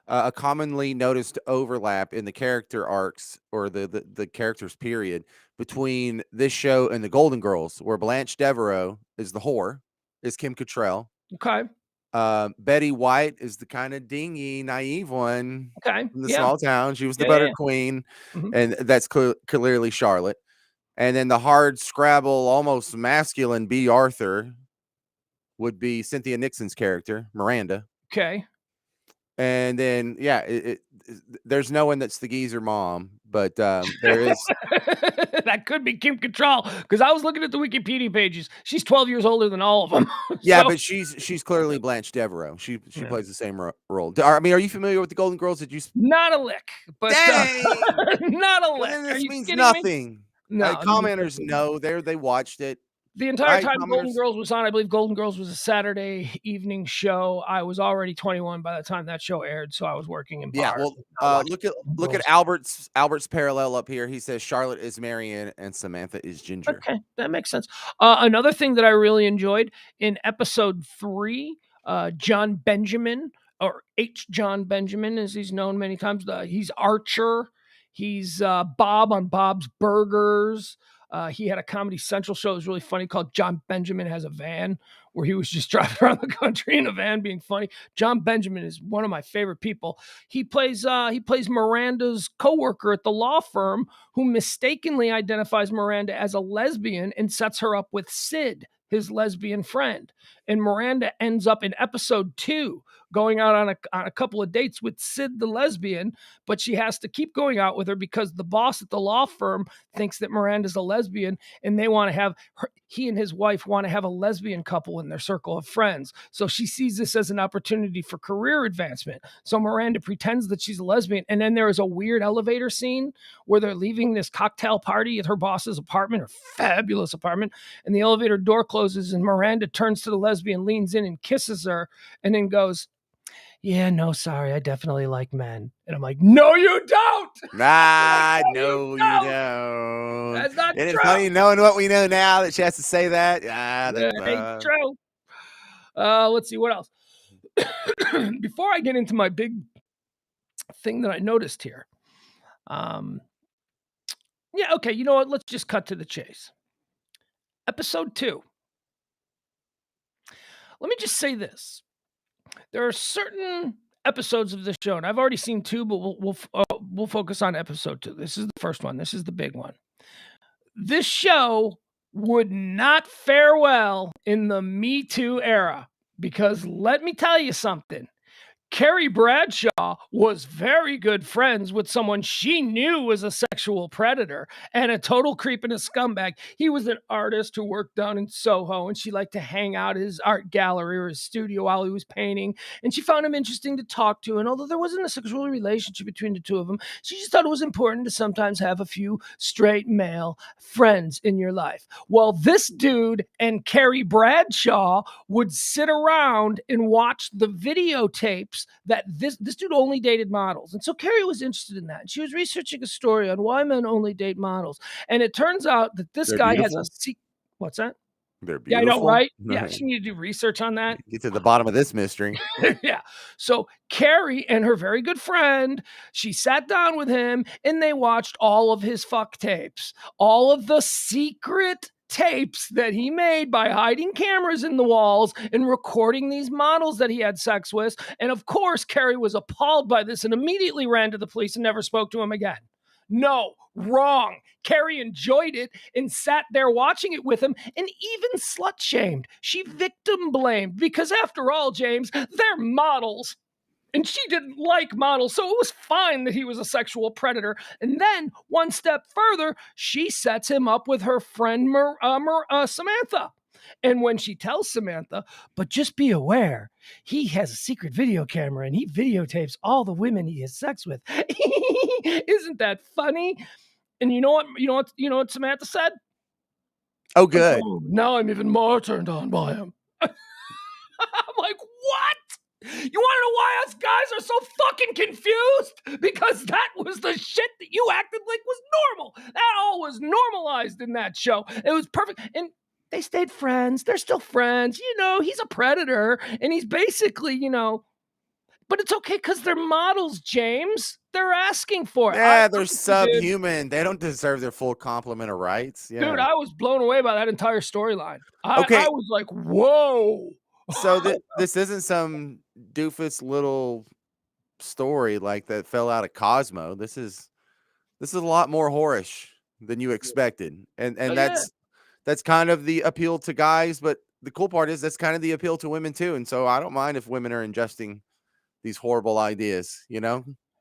a commonly noticed overlap in the character arcs or the characters period between this show and the Golden Girls, where Blanche Devereaux is the whore, is Kim Cattrall. Okay. Betty White is the kind of dingy, naive one from the small town. She was the butter queen, and that's clearly Charlotte. And then the hard scrabble, almost masculine B. Arthur would be Cynthia Nixon's character, Miranda. Okay. And then, there's no one that's the geezer mom, but there is. That could be Kim Cattrall, because I was looking at the Wikipedia pages. She's 12 years older than all of them. Yeah, but she's clearly Blanche Devereaux. She plays the same role. I mean, are you familiar with the Golden Girls? Did you? Not a lick, but not a lick. Well, this means nothing. No, commenters know they watched it. The entire time Golden Girls was on, I believe Golden Girls was a Saturday evening show. I was already 21 by the time that show aired, so I was working in bars. Yeah, well, look at Albert's parallel up here. He says Charlotte is Marion and Samantha is Ginger. Okay, that makes sense. Another thing that I really enjoyed in episode 3, John Benjamin, or H. John Benjamin, as he's known many times. He's Archer. He's Bob on Bob's Burgers. He had a Comedy Central show. It was really funny called John Benjamin Has a Van, where he was just driving around the country in a van being funny. John Benjamin is one of my favorite people. He plays Miranda's coworker at the law firm, who mistakenly identifies Miranda as a lesbian and sets her up with Sid, his lesbian friend. And Miranda ends up in episode 2 going out on a couple of dates with Sid the lesbian, but she has to keep going out with her because the boss at the law firm thinks that Miranda's a lesbian, and they want to have he and his wife want to have a lesbian couple in their circle of friends. So she sees this as an opportunity for career advancement. So Miranda pretends that she's a lesbian, and then there is a weird elevator scene where they're leaving this cocktail party at her boss's apartment, her fabulous apartment, and the elevator door closes, and Miranda turns to the lesbian, leans in and kisses her, and then goes, "Yeah, no, sorry, I definitely like men." And I'm like, "No, you don't!" Nah, no, you don't. That's not true. It's funny knowing what we know now that she has to say that. Ain't true. Let's see, what else? Before I get into my big thing that I noticed here. Okay, you know what? Let's just cut to the chase. Episode 2. Let me just say this. There are certain episodes of this show, and I've already seen 2, but we'll focus on episode 2. This is the first one. This is the big one. this show would not fare well in the Me Too era because let me tell you something. Carrie Bradshaw was very good friends with someone she knew was a sexual predator and a total creep and a scumbag. He was an artist who worked down in Soho, and she liked to hang out at his art gallery or his studio while he was painting. And she found him interesting to talk to. And although there wasn't a sexual relationship between the two of them, she just thought it was important to sometimes have a few straight male friends in your life. Well, this dude and Carrie Bradshaw would sit around and watch the videotapes that this dude only dated models. And so Carrie was interested in that. She was researching a story on why men only date models. And it turns out that this They're guy beautiful. has a secret. What's that? They're Yeah, I beautiful. know, right? Yeah, she needed to do research on that. Get to the bottom of this mystery. Yeah. So Carrie and her very good friend, she sat down with him and they watched all of his fuck tapes, all of the secret tapes that he made by hiding cameras in the walls and recording these models that he had sex with. And of course, Carrie was appalled by this and immediately ran to the police and never spoke to him again. No, wrong. Carrie enjoyed it and sat there watching it with him and even slut shamed. She victim blamed because, after all, James, they're models. And she didn't like models, so it was fine that he was a sexual predator. And then, one step further, she sets him up with her friend Samantha. And when she tells Samantha, but just be aware, he has a secret video camera and he videotapes all the women he has sex with. Isn't that funny? And you know what Samantha said? Oh, good. Oh, now I'm even more turned on by him. I'm like, what? You want to know why us guys are so fucking confused? Because that was the shit that you acted like was normal. That all was normalized in that show. It was perfect. And they stayed friends. They're still friends. He's a predator and he's basically, but it's okay because they're models, James. They're asking for it. Yeah, they're subhuman. They don't deserve their full complement of rights. Yeah. Dude, I was blown away by that entire storyline. Okay. I was like, whoa. So this isn't some doofus little story like that fell out of Cosmo. This is a lot more whorish than you expected. And that's kind of the appeal to guys, but the cool part is that's kind of the appeal to women too. And so I don't mind if women are ingesting these horrible ideas,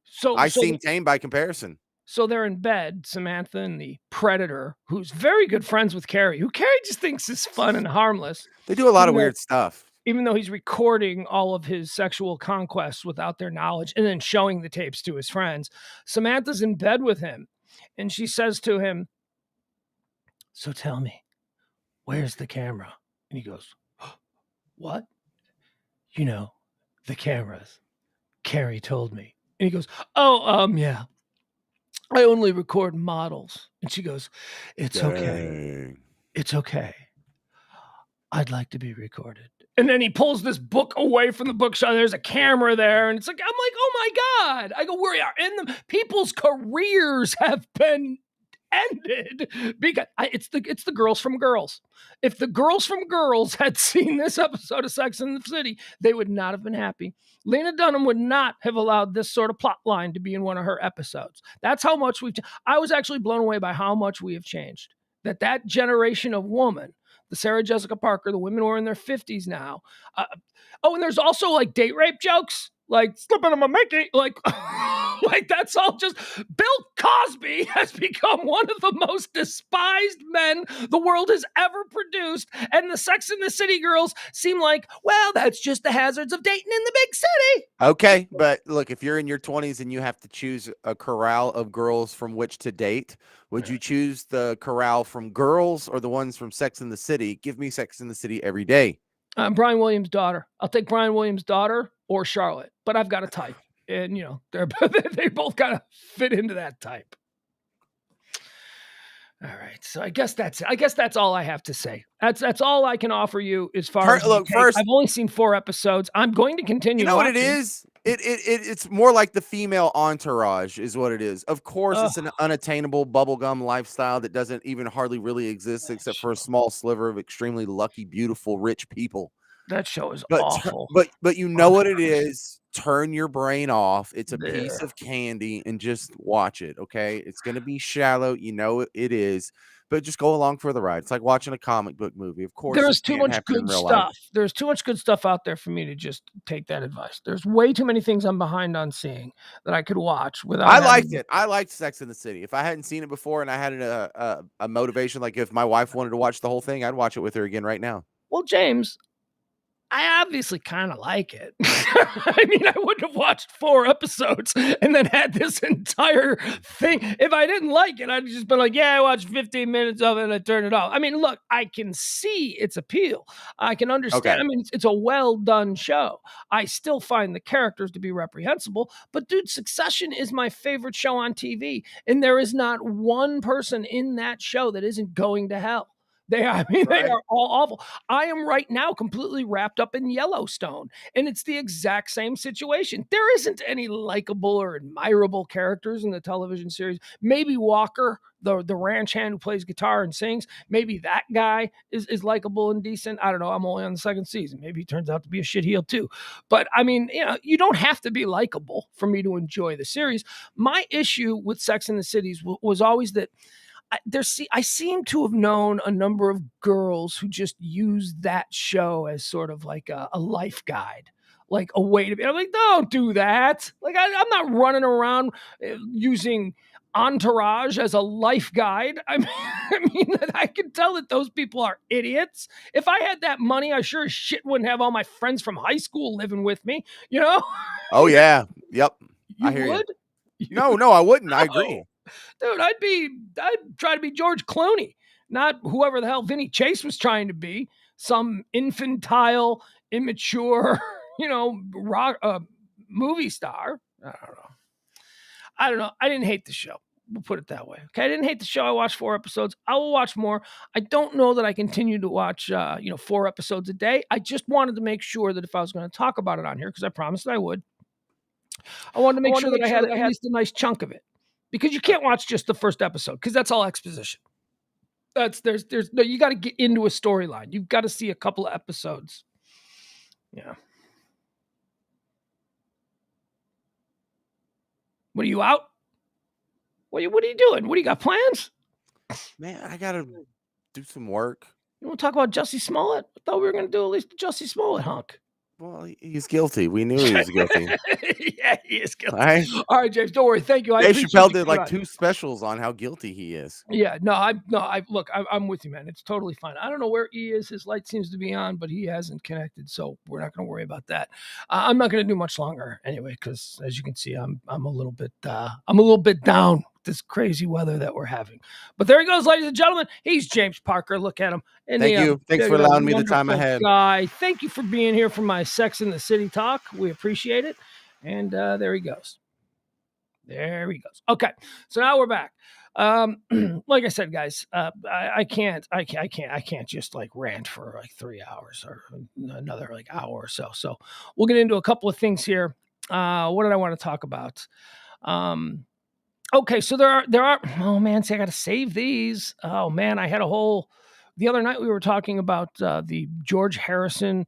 So I seem tame by comparison. So they're in bed, Samantha and the predator, who's very good friends with Carrie, who Carrie just thinks is fun and harmless. They do a lot of weird stuff. Even though he's recording all of his sexual conquests without their knowledge and then showing the tapes to his friends, Samantha's in bed with him. And she says to him, so tell me, where's the camera? And he goes, what? The cameras. Carrie told me. And he goes, yeah. I only record models. And she goes, it's okay. It's okay. I'd like to be recorded. And then he pulls this book away from the bookshelf. There's a camera there. And I'm like, oh my God. I go, we are in them. People's careers have been ended because it's the girls from Girls. If the girls from Girls had seen this episode of Sex and the City, they would not have been happy. Lena Dunham would not have allowed this sort of plot line to be in one of her episodes. That's how much I was actually blown away by how much we have changed. That generation of woman, the Sarah Jessica Parker, the women who are in their 50s now. And there's also like date rape jokes. Like slipping on my Mickey, like that's all just. Bill Cosby has become one of the most despised men the world has ever produced, and the Sex and the City girls seem like, well, that's just the hazards of dating in the big city. Okay, but look, if you're in your 20s and you have to choose a corral of girls from which to date, would you choose the corral from Girls or the ones from Sex and the City? Give me Sex and the City every day. I'm Brian Williams' daughter. I'll take Brian Williams' daughter or Charlotte, but I've got a type, and they both kind of fit into that type. All right, so I guess that's all I have to say. That's all I can offer you as far as first. I've only seen 4 episodes. I'm going to continue. You know watching. What it is? It's more like the female entourage is what it is. Of course, it's an unattainable bubblegum lifestyle that doesn't even hardly really exist except for a small sliver of extremely lucky, beautiful, rich people. That show is But awful. but you know what it is. Turn your brain off. It's a piece There. of candy and just watch it. Okay, it's gonna be shallow. You know it is, but just go along for the ride. It's like watching a comic book movie. Of course, this There's too can't much happen in good real life. stuff. There's too much good stuff out there for me to just take that advice. There's way too many things I'm behind on seeing that I could watch without I having liked to. it. I liked Sex in the City. If I hadn't seen it before and I had a motivation, like if my wife wanted to watch the whole thing, I'd watch it with her again right now. Well, James, I obviously kind of like it. I mean, I wouldn't have watched 4 episodes and then had this entire thing. If I didn't like it, I'd just been like, yeah, I watched 15 minutes of it and I turned it off. I mean, look, I can see its appeal. I can understand. Okay. I mean, it's a well done show. I still find the characters to be reprehensible, but dude, Succession is my favorite show on TV. And there is not one person in that show that isn't going to hell. They are all awful. I am right now completely wrapped up in Yellowstone, and it's the exact same situation. There isn't any likable or admirable characters in the television series. Maybe Walker, the ranch hand who plays guitar and sings, maybe that guy is likable and decent. I don't know. I'm only on the 2nd season. Maybe he turns out to be a shitheel too. But I mean, you don't have to be likable for me to enjoy the series. My issue with Sex and the Cities was always that I seem to have known a number of girls who just use that show as sort of like a life guide, like a way to be. I'm like, don't do that. Like, I'm not running around using Entourage as a life guide. I mean, I can tell that those people are idiots. If I had that money, I sure as shit wouldn't have all my friends from high school living with me. Oh yeah. Yep. You I hear would? you. No, I wouldn't. I agree. Dude, I'd try to be George Clooney, not whoever the hell Vinny Chase was trying to be, some infantile, immature, rock movie star. I don't know. I didn't hate the show. We'll put it that way. Okay, I didn't hate the show. I watched 4 episodes. I will watch more. I don't know that I continue to watch 4 episodes a day. I just wanted to make sure that if I was going to talk about it on here, because I promised I would, I wanted to make sure that I had at least a nice chunk of it. Because you can't watch just the first episode, because that's all exposition. There's no, you got to get into a storyline. You've got to see a couple of episodes. Yeah. What are you out? What are you doing? What do you got plans? Man, I gotta do some work. You want to talk about Jussie Smollett? I thought we were going to do at least the Jussie Smollett hunk. Well, he's guilty. We knew he was guilty. Yeah, he is guilty. All right, James, don't worry. Thank you. Dave Chappelle did like 2 specials on how guilty he is. Yeah, look, I'm with you, man. It's totally fine. I don't know where he is. His light seems to be on, but he hasn't connected, so we're not going to worry about that. I'm not going to do much longer anyway, because as you can see, I'm a little bit down with this crazy weather that we're having. But there he goes, ladies and gentlemen. He's James Parker. Look at him. And thank you. Thanks for allowing me the time I had. Guy. Thank you for being here for my Sex in the City talk. We appreciate it. And there he goes. There he goes. Okay, so now we're back. Like I said, guys, I can't just like rant for like 3 hours or another like hour or so. So we'll get into a couple of things here. What did I want to talk about? Okay, so there are. Oh man, see, I got to save these. Oh man, I had a whole. The other night we were talking about the George Harrison,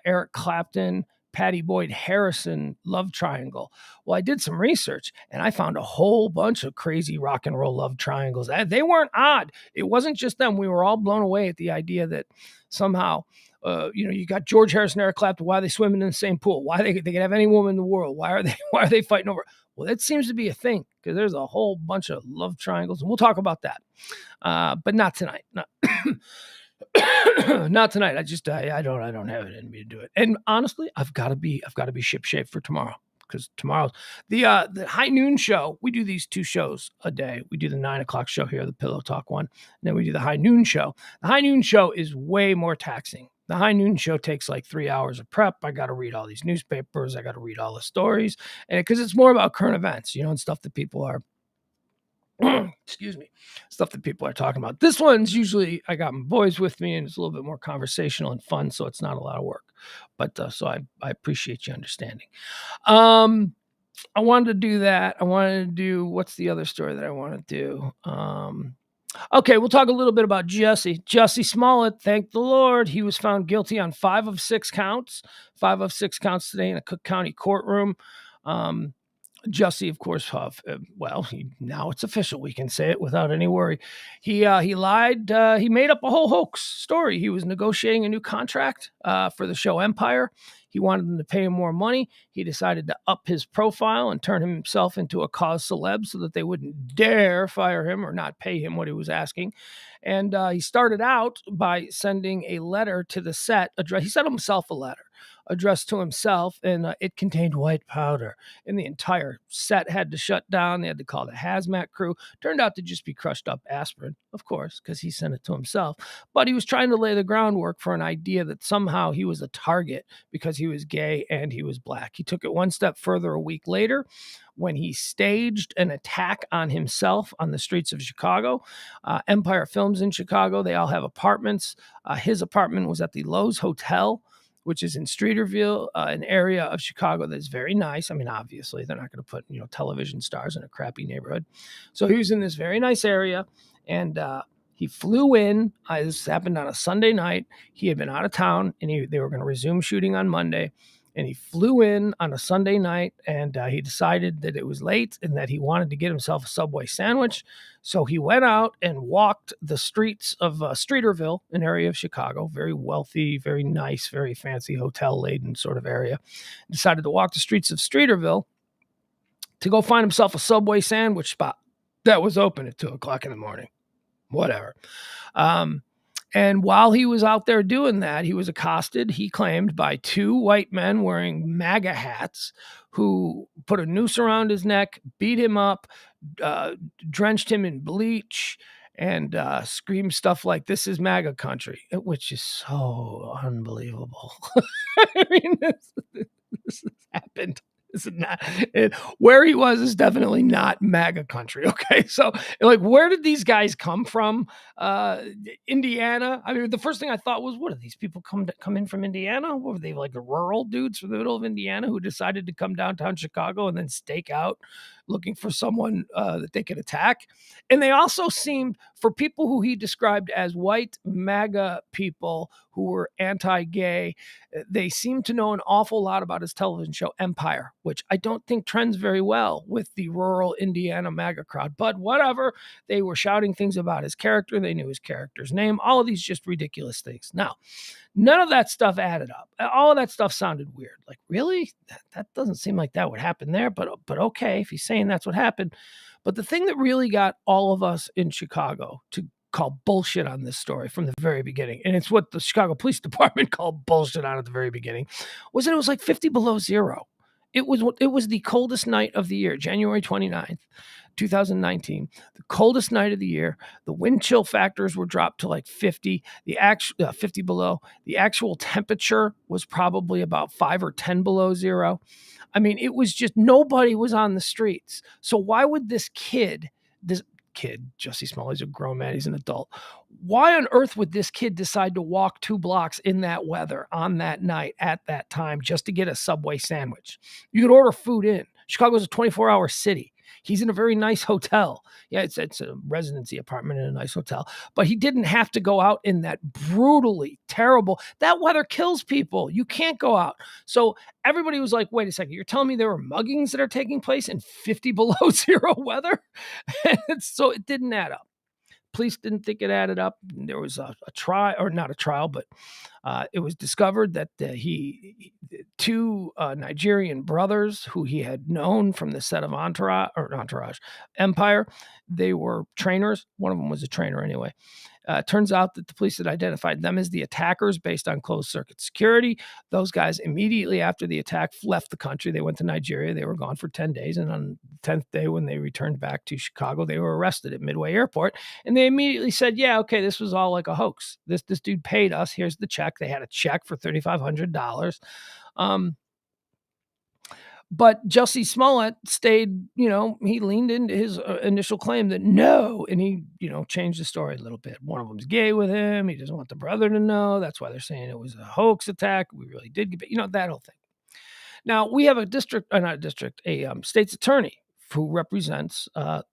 Eric Clapton, Patty Boyd Harrison love triangle. Well, I did some research and I found a whole bunch of crazy rock and roll love triangles. They weren't odd. It wasn't just them. We were all blown away at the idea that somehow, you got George Harrison, Eric Clapton. Why are they swimming in the same pool? Why they can have any woman in the world? Why are they fighting over? Well, that seems to be a thing because there's a whole bunch of love triangles, and we'll talk about that, but not tonight. Not tonight. I don't have it in me to do it. And honestly, I've got to be shipshape for tomorrow because tomorrow's the high noon show. We do these 2 shows a day. We do the 9 o'clock show here, the Pillow Talk one, and then we do the high noon show. The high noon show is way more taxing. The high noon show takes like 3 hours of prep. I got to read all these newspapers. I got to read all the stories, and because it's more about current events, and stuff that people are. Excuse me, stuff that people are talking about. This one's usually I got my boys with me, and it's a little bit more conversational and fun, so it's not a lot of work. But so I appreciate you understanding. I wanted to do that. I wanted to do what's the other story that I want to do? Okay, we'll talk a little bit about Jesse. Jesse Smollett, thank the Lord, he was found guilty on 5 of 6 counts. 5 of 6 counts today in a Cook County courtroom. Jesse, of course, now it's official. We can say it without any worry. He lied. He made up a whole hoax story. He was negotiating a new contract for the show Empire. He wanted them to pay him more money. He decided to up his profile and turn himself into a cause celeb so that they wouldn't dare fire him or not pay him what he was asking. And he started out by sending a letter to the set. He sent himself a letter addressed to himself, and it contained white powder. And the entire set had to shut down. They had to call the hazmat crew. Turned out to just be crushed up aspirin, of course, because he sent it to himself. But he was trying to lay the groundwork for an idea that somehow he was a target because he was gay and he was black. He took it one step further a week later when he staged an attack on himself on the streets of Chicago. Empire Films in Chicago, they all have apartments. His apartment was at the Lowe's Hotel, which is in Streeterville, an area of Chicago that's very nice. I mean, obviously, they're not going to put, television stars in a crappy neighborhood. So he was in this very nice area, and he flew in. This happened on a Sunday night. He had been out of town, and they were going to resume shooting on Monday. And he flew in on a Sunday night, and he decided that it was late and that he wanted to get himself a Subway sandwich. So he went out and walked the streets of Streeterville, an area of Chicago, very wealthy, very nice, very fancy hotel-laden sort of area. Decided to walk the streets of Streeterville to go find himself a Subway sandwich spot that was open at 2 o'clock in the morning. Whatever. And while he was out there doing that, he was accosted, he claimed, by 2 white men wearing MAGA hats who put a noose around his neck, beat him up, drenched him in bleach, and screamed stuff like, "This is MAGA country," which is so unbelievable. I mean, this has happened. This is not where he was is definitely not MAGA country. Okay, so where did these guys come from? Indiana. I mean, the first thing I thought was, what are these people come in from Indiana? What were they, like rural dudes from the middle of Indiana who decided to come downtown Chicago and then stake out looking for someone that they could attack? And they also seemed, for people who he described as white MAGA people who were anti-gay, they seemed to know an awful lot about his television show Empire, which I don't think trends very well with the rural Indiana MAGA crowd. But whatever, they were shouting things about his character. They knew his character's name. All of these just ridiculous things. Now, none of that stuff added up. All of that stuff sounded weird. Like, really? That doesn't seem like that would happen there. But okay, if he's saying that's what happened. But the thing that really got all of us in Chicago to call bullshit on this story from the very beginning, and it's what the Chicago Police Department called bullshit on at the very beginning, was that it was like 50 below zero. It was the coldest night of the year, January 29th, 2019, the coldest night of the year. The wind chill factors were dropped to like 50, 50 below. The actual temperature was probably about 5 or 10 below zero. I mean, it was just, nobody was on the streets. So why would this kid, Jesse Smollett's a grown man, he's an adult. Why on earth would this kid decide to walk 2 blocks in that weather on that night at that time just to get a Subway sandwich? You could order food in. Chicago's a 24-hour city. He's in a very nice hotel. Yeah, it's a residency apartment in a nice hotel. But he didn't have to go out in that brutally terrible. That weather kills people. You can't go out. So everybody was like, wait a second, you're telling me there were muggings that are taking place in 50 below zero weather? So it didn't add up. Police didn't think it added up. There was a trial, or not a trial, but it was discovered that 2 Nigerian brothers who he had known from the set of Entourage, Empire, they were trainers. One of them was a trainer anyway. Turns out that the police had identified them as the attackers based on closed circuit security. Those guys immediately after the attack left the country. They went to Nigeria. They were gone for 10 days. And on the 10th day, when they returned back to Chicago, they were arrested at Midway Airport. And they immediately said, yeah, okay, this was all like a hoax. This dude paid us. Here's the check. They had a check for $3,500. But Jesse Smollett stayed, he leaned into his initial claim that no, and he, changed the story a little bit. One of them's gay with him. He doesn't want the brother to know. That's why they're saying it was a hoax attack. We really did get, that whole thing. Now, we have a state's attorney who represents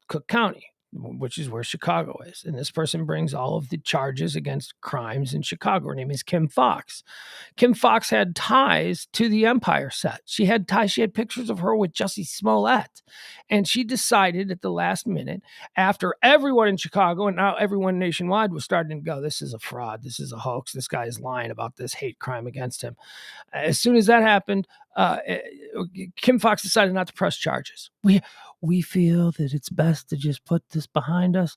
Cook County. which is where Chicago is. And this person brings all of the charges against crimes in Chicago. Her name is Kim Fox. Kim Fox had ties to the Empire set. She had ties. She had pictures of her with Jussie Smollett. And she decided at the last minute, after everyone in Chicago and now everyone nationwide was starting to go, this is a fraud. This is a hoax. This guy is lying about this hate crime against him. As soon as that happened, Kim Fox decided not to press charges. We feel that it's best to just put this behind us.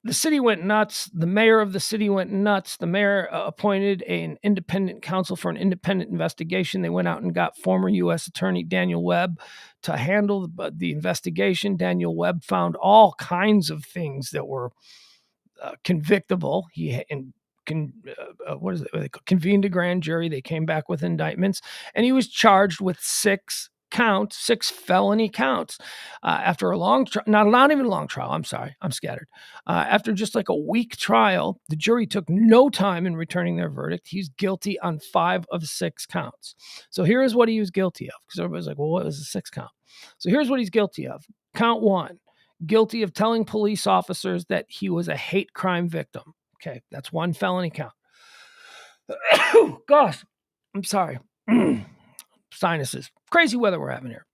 The city went nuts. The mayor of the city went nuts. The mayor appointed an independent counsel for an independent investigation. They went out and got former U.S. Attorney Daniel Webb to handle the investigation. Daniel Webb found all kinds of things that were convictable. He convened a grand jury. They came back with indictments, and he was charged with 6 felony counts. After a long not even a long trial. I'm sorry, I'm scattered. After just like a week trial, the jury took no time in returning their verdict. He's guilty on 5 of 6 counts. So here is what he was guilty of, because everybody's like, well, what was the 6th count? So here's what he's guilty of. Count 1, guilty of telling police officers that he was a hate crime victim. Okay, that's 1 felony count. Gosh, I'm sorry. Sinuses. Crazy weather we're having here.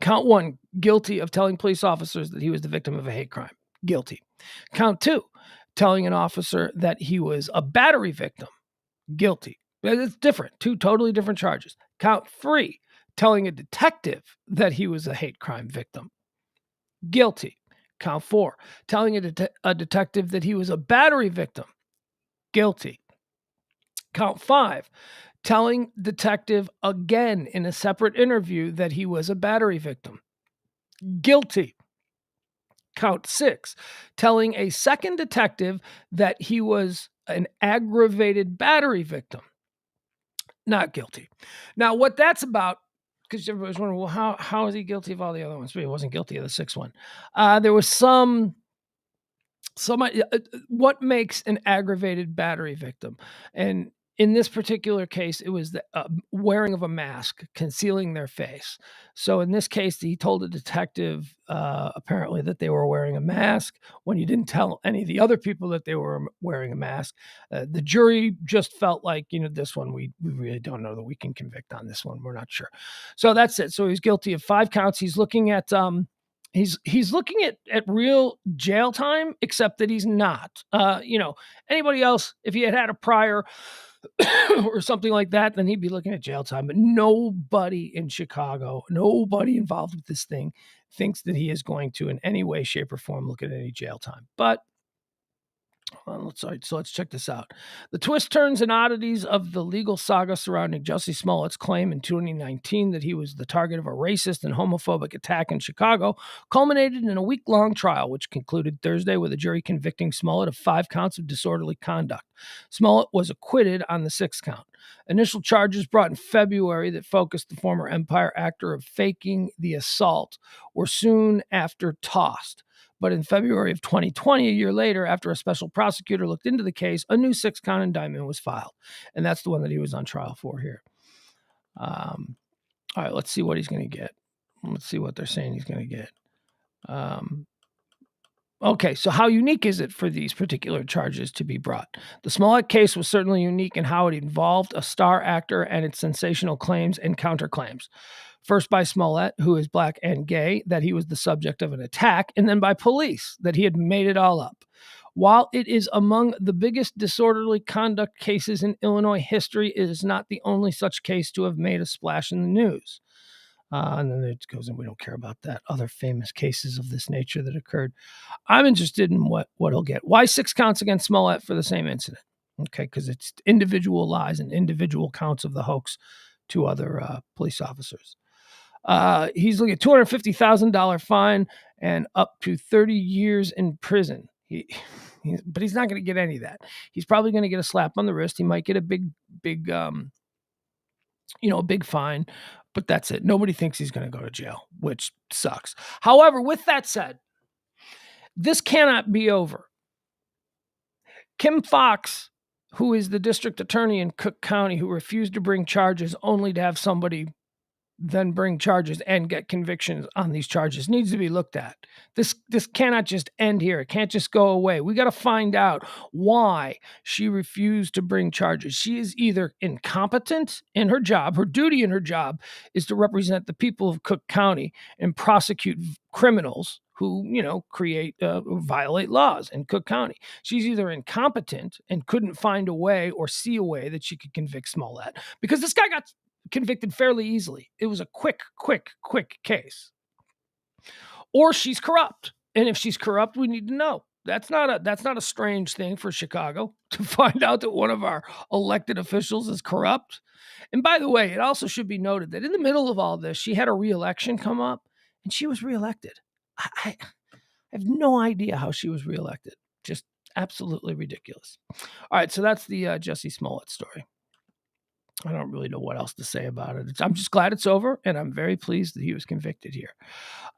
Count 1, guilty of telling police officers that he was the victim of a hate crime. Guilty. Count 2, telling an officer that he was a battery victim. Guilty. It's different. 2 totally different charges. Count 3, telling a detective that he was a hate crime victim. Guilty. Count 4, telling a detective that he was a battery victim. Guilty. Count 5, telling detective again in a separate interview that he was a battery victim. Guilty. Count 6, telling a second detective that he was an aggravated battery victim. Not guilty. Now, what that's about, because everybody's wondering, well, how is he guilty of all the other ones? But he wasn't guilty of the 6th one. There was some what makes an aggravated battery victim? And in this particular case, it was the wearing of a mask, concealing their face. So in this case, he told a detective apparently that they were wearing a mask when he didn't tell any of the other people that they were wearing a mask. The jury just felt like, this one, we really don't know that we can convict on this one. We're not sure. So that's it. So he's guilty of 5 counts. He's looking at he's looking at real jail time, except that he's not. Anybody else, if he had a prior or something like that, then he'd be looking at jail time. But nobody in Chicago, nobody involved with this thing thinks that he is going to in any way, shape, or form look at any jail time. But let's check this out. The twists, turns, and oddities of the legal saga surrounding Jussie Smollett's claim in 2019 that he was the target of a racist and homophobic attack in Chicago culminated in a week-long trial, which concluded Thursday with a jury convicting Smollett of 5 counts of disorderly conduct. Smollett was acquitted on the 6th count. Initial charges brought in February that focused the former Empire actor of faking the assault were soon after tossed. But in February of 2020, a year later, after a special prosecutor looked into the case, a new 6-count indictment was filed. And that's the one that he was on trial for here. All right, let's see what he's going to get. Let's see what they're saying he's going to get. Okay, so how unique is it for these particular charges to be brought? The Smollett case was certainly unique in how it involved a star actor and its sensational claims and counterclaims. First by Smollett, who is black and gay, that he was the subject of an attack, and then by police, that he had made it all up. While it is among the biggest disorderly conduct cases in Illinois history, it is not the only such case to have made a splash in the news. And then it goes, and we don't care about that. Other famous cases of this nature that occurred. I'm interested in what he'll get. Why 6 counts against Smollett for the same incident? Okay, because it's individual lies and individual counts of the hoax to other police officers. He's looking at $250,000 fine and up to 30 years in prison. But he's not going to get any of that. He's probably going to get a slap on the wrist. He might get a big fine, but that's it. Nobody thinks he's going to go to jail, which sucks. However, with that said, this cannot be over. Kim Fox, who is the district attorney in Cook County, who refused to bring charges only to have somebody then bring charges and get convictions on these charges. Needs to be looked at. This cannot just end here. It can't just go away. We got to find out why she refused to bring charges. She is either incompetent in her job. Her duty in her job is to represent the people of Cook County and prosecute criminals who, create violate laws in Cook County. She's either incompetent and couldn't find a way or see a way that she could convict Smollett, because this guy got convicted fairly easily. It was a quick case. Or she's corrupt. And if she's corrupt, we need to know. That's not a strange thing for Chicago to find out that one of our elected officials is corrupt. And by the way, it also should be noted that in the middle of all this, she had a re-election come up and she was reelected. I have no idea how she was reelected. Just absolutely ridiculous. All right, so that's the Jesse Smollett story. I don't really know what else to say about it. I'm just glad it's over, and I'm very pleased that he was convicted here.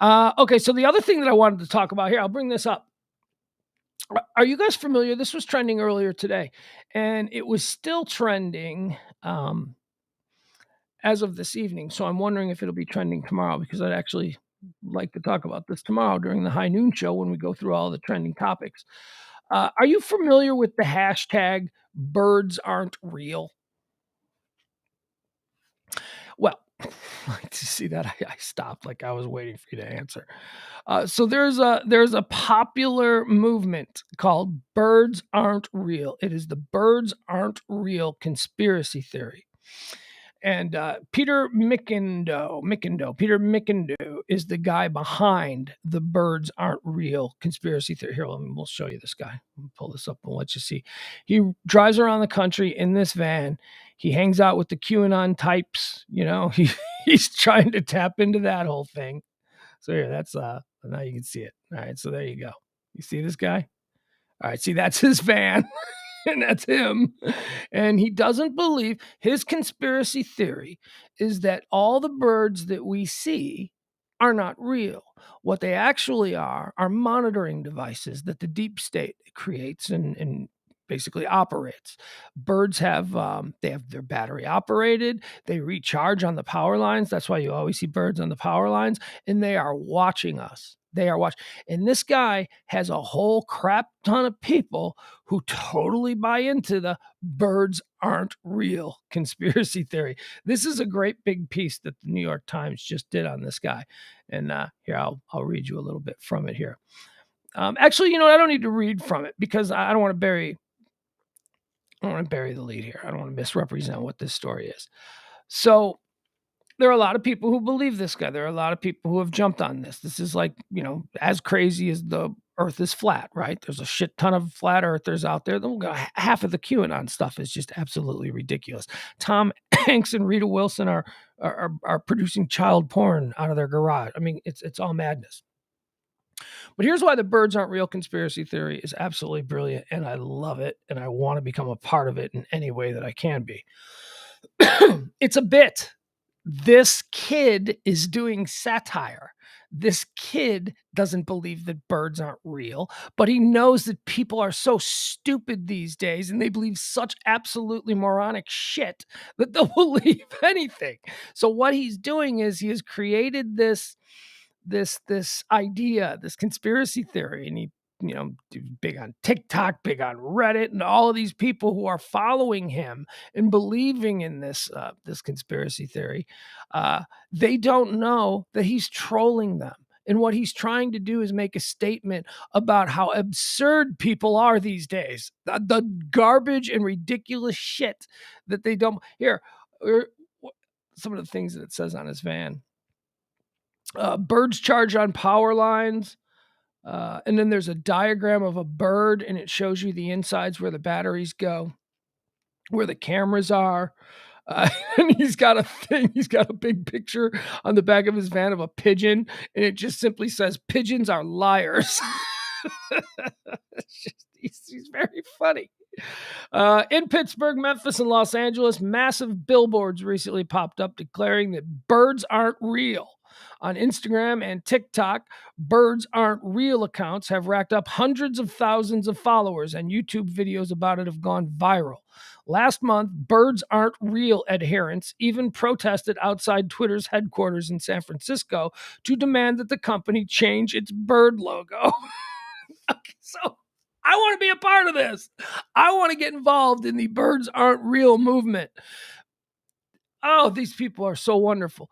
Okay, so the other thing that I wanted to talk about here, I'll bring this up. Are you guys familiar? This was trending earlier today, and it was still trending as of this evening. So I'm wondering if it'll be trending tomorrow, because I'd actually like to talk about this tomorrow during the high noon show when we go through all the trending topics. Are you familiar with the hashtag birds aren't real? Well, to see that, I stopped like I was waiting for you to answer. So there's a popular movement called Birds Aren't Real. It is the Birds Aren't Real conspiracy theory. And Peter Mickindo is the guy behind the Birds Aren't Real conspiracy theory. Here, we'll show you this guy. I'll pull this up and let you see. He drives around the country in this van. He hangs out with the QAnon types. He's trying to tap into that whole thing. So here, that's now you can see it. All right, so there you go. You see this guy? All right, see, that's his van. And that's him. And he doesn't believe, his conspiracy theory is that all the birds that we see are not real. What they actually are monitoring devices that the deep state creates and basically operates. Birds have their battery operated. They recharge on the power lines. That's why you always see birds on the power lines. And they are watching us. They are watching. And this guy has a whole crap ton of people who totally buy into the birds aren't real conspiracy theory. This is a great big piece that the New York Times just did on this guy. And here, I'll read you a little bit from it here. Actually, I don't need to read from it because I don't want to bury the lead here. I don't want to misrepresent what this story is. So there are a lot of people who believe this guy. There are a lot of people who have jumped on this. This is like, as crazy as the earth is flat, right? There's a shit ton of flat earthers out there. Half of the QAnon stuff is just absolutely ridiculous. Tom Hanks and Rita Wilson are producing child porn out of their garage. I mean, it's all madness. But here's why the birds aren't real conspiracy theory is absolutely brilliant, and I love it, and I want to become a part of it in any way that I can be. It's a bit. This kid is doing satire. This kid doesn't believe that birds aren't real, but he knows that people are so stupid these days and they believe such absolutely moronic shit that they'll believe anything. So what he's doing is he has created this idea, this conspiracy theory, and he big on TikTok, big on Reddit, and all of these people who are following him and believing in this conspiracy theory, they don't know that he's trolling them. And what he's trying to do is make a statement about how absurd people are these days. The garbage and ridiculous shit that they don't. Here, some of the things that it says on his van. Birds charge on power lines. And then there's a diagram of a bird, and it shows you the insides where the batteries go, where the cameras are. And he's got a big picture on the back of his van of a pigeon, and it just simply says, "Pigeons are liars." He's very funny. In Pittsburgh, Memphis, and Los Angeles, massive billboards recently popped up declaring that birds aren't real. On Instagram and TikTok, Birds Aren't Real accounts have racked up hundreds of thousands of followers, and YouTube videos about it have gone viral. Last month, Birds Aren't Real adherents even protested outside Twitter's headquarters in San Francisco to demand that the company change its bird logo. So I want to be a part of this. I want to get involved in the Birds Aren't Real movement. Oh, these people are so wonderful.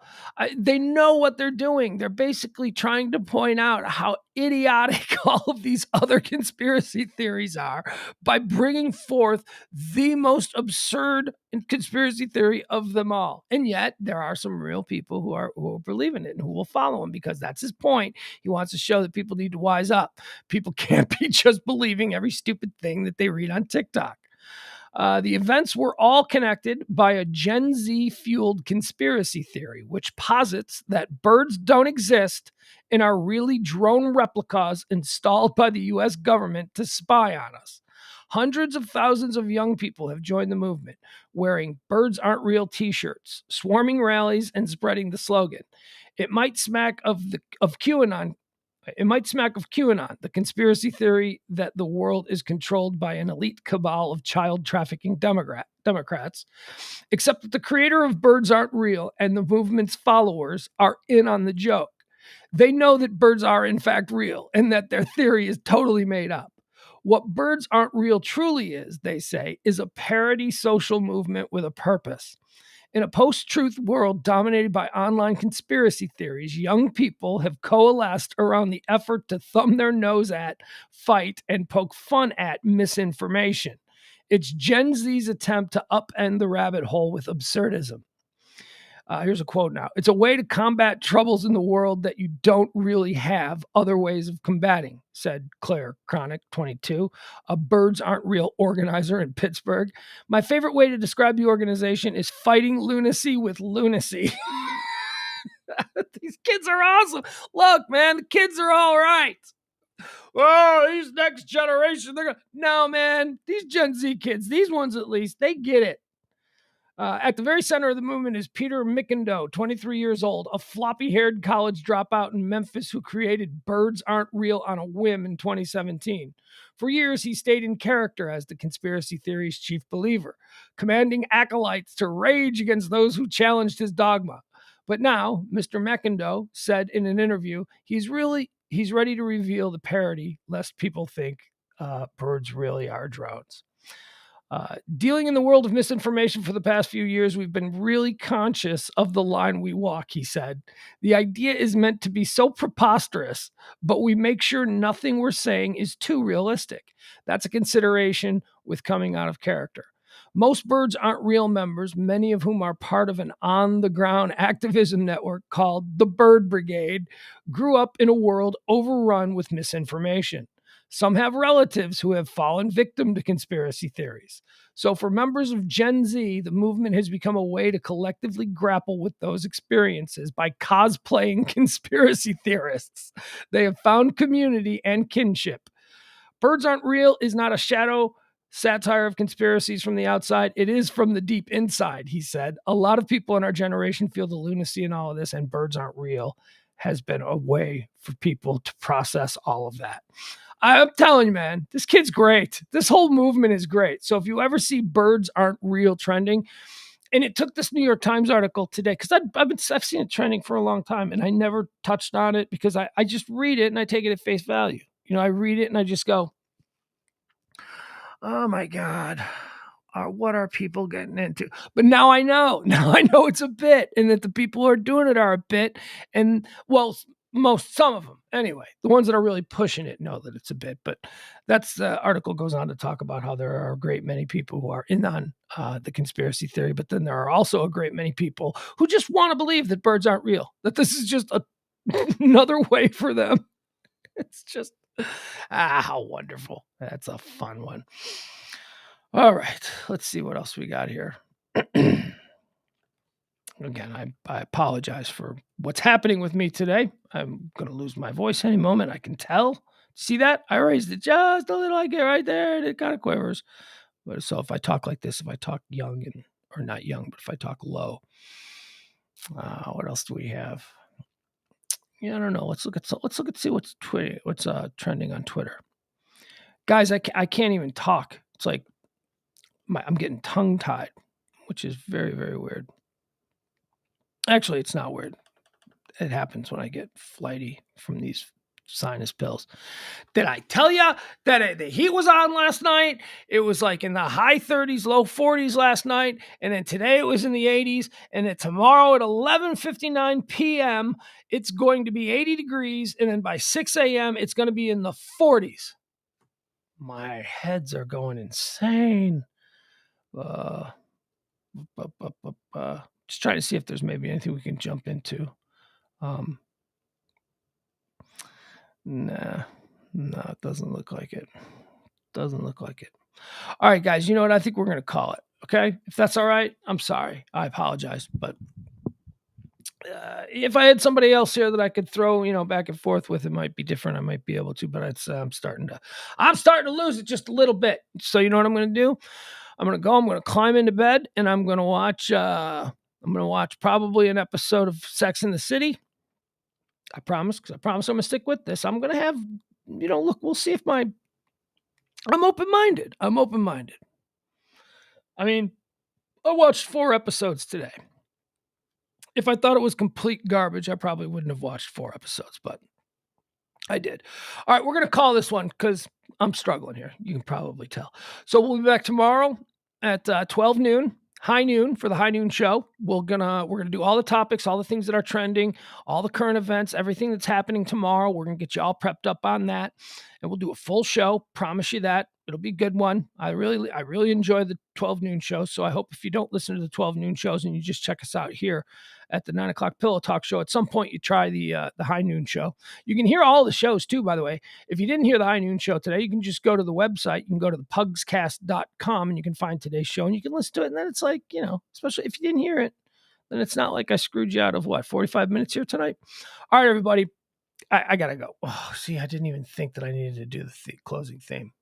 They know what they're doing. They're basically trying to point out how idiotic all of these other conspiracy theories are by bringing forth the most absurd conspiracy theory of them all. And yet there are some real people who believe in it and who will follow him, because that's his point. He wants to show that people need to wise up. People can't be just believing every stupid thing that they read on TikTok. The events were all connected by a Gen Z fueled conspiracy theory, which posits that birds don't exist and are really drone replicas installed by the US government to spy on us. Hundreds of thousands of young people have joined the movement, wearing Birds Aren't Real t-shirts, swarming rallies, and spreading the slogan. It might smack of QAnon. It might smack of QAnon, the conspiracy theory that the world is controlled by an elite cabal of child trafficking Democrats, except that the creator of Birds Aren't Real and the movement's followers are in on the joke. They know that birds are in fact real and that their theory is totally made up. What Birds Aren't Real truly is, they say, is a parody social movement with a purpose. In a post-truth world dominated by online conspiracy theories, young people have coalesced around the effort to thumb their nose at, fight, and poke fun at misinformation. It's Gen Z's attempt to upend the rabbit hole with absurdism. Here's a quote now. It's a way to combat troubles in the world that you don't really have other ways of combating, said Claire Chronic, 22, a Birds Aren't Real organizer in Pittsburgh. My favorite way to describe the organization is fighting lunacy with lunacy. These kids are awesome. Look, man, the kids are all right. Oh, these next generation, no, man, these Gen Z kids, these ones at least, they get it. At the very center of the movement is Peter Mickindo, 23 years old, a floppy-haired college dropout in Memphis who created Birds Aren't Real on a whim in 2017. For years, he stayed in character as the conspiracy theory's chief believer, commanding acolytes to rage against those who challenged his dogma. But now, Mr. Mickindo said in an interview, he's ready to reveal the parody, lest people think birds really are drones. Dealing in the world of misinformation for the past few years, we've been really conscious of the line we walk, he said. The idea is meant to be so preposterous, but we make sure nothing we're saying is too realistic. That's a consideration with coming out of character. Most Birds Aren't Real members, many of whom are part of an on-the-ground activism network called the Bird Brigade, grew up in a world overrun with misinformation. Some have relatives who have fallen victim to conspiracy theories. So for members of Gen Z, the movement has become a way to collectively grapple with those experiences by cosplaying conspiracy theorists. They have found community and kinship. Birds Aren't Real is not a shadow satire of conspiracies from the outside. It is from the deep inside, he said. A lot of people in our generation feel the lunacy in all of this, and Birds Aren't Real has been a way for people to process all of that. I'm telling you, man, this kid's great. This whole movement is great. So if you ever see Birds Aren't Real trending, and it took this New York Times article today, because I've seen it trending for a long time, and I never touched on it because I just read it and I take it at face value. You know, I read it and I just go, oh my God, what are people getting into? But now I know it's a bit, and that the people who are doing it are a bit. And well, some of them anyway, the ones that are really pushing it know that it's a bit. But that's the article goes on to talk about how there are a great many people who are in on the conspiracy theory, but then there are also a great many people who just want to believe that birds aren't real, that this is just another way for them. It's just how wonderful. That's a fun one. All right, let's see what else we got here. Again, I apologize for what's happening with me today. I'm going to lose my voice any moment. I can tell. See that? I raised it just a little. I get right there, and it kind of quivers. But so if I talk like this, if I talk young or not young, but if I talk low, what else do we have? Yeah, I don't know. Let's look at see what's trending on Twitter. Guys, I can't even talk. It's like I'm getting tongue tied, which is very, very weird. Actually, it's not weird. It happens when I get flighty from these sinus pills. Did I tell you that the heat was on last night? It was like in the high 30s, low 40s last night. And then today it was in the 80s. And then tomorrow at 11:59 p.m., it's going to be 80 degrees. And then by 6 a.m., it's going to be in the 40s. My heads are going insane. Just trying to see if there's maybe anything we can jump into. Nah, it doesn't look like it. Doesn't look like it. All right, guys, you know what? I think we're going to call it. Okay? If that's all right, I'm sorry. I apologize. But if I had somebody else here that I could throw, back and forth with, it might be different. I might be able to, but I'm starting to lose it just a little bit. So you know what I'm going to do? I'm going to climb into bed and I'm going to watch probably an episode of Sex and the City. I promise, because I promise I'm going to stick with this. I'm going to have, look, we'll see if I'm open-minded. I mean, I watched 4 episodes today. If I thought it was complete garbage, I probably wouldn't have watched 4 episodes, but I did. All right, we're going to call this one because I'm struggling here. You can probably tell. So we'll be back tomorrow at 12 noon. High noon for the High Noon Show. We're gonna do all the topics, all the things that are trending, all the current events, everything that's happening tomorrow. We're gonna get you all prepped up on that, and we'll do a full show. Promise you that it'll be a good one. I really enjoy the 12 noon show. So I hope if you don't listen to the 12 noon shows and you just check us out here at the 9 o'clock Pillow Talk show, at some point you try the High Noon Show. You can hear all the shows too, by the way. If you didn't hear the High Noon Show today, you can just go to the website. You can go to the pugscast.com and you can find today's show and you can listen to it. And then it's like, especially if you didn't hear it, then it's not like I screwed you out of 45 minutes here tonight. All right, everybody. I got to go. Oh, see, I didn't even think that I needed to do the closing theme.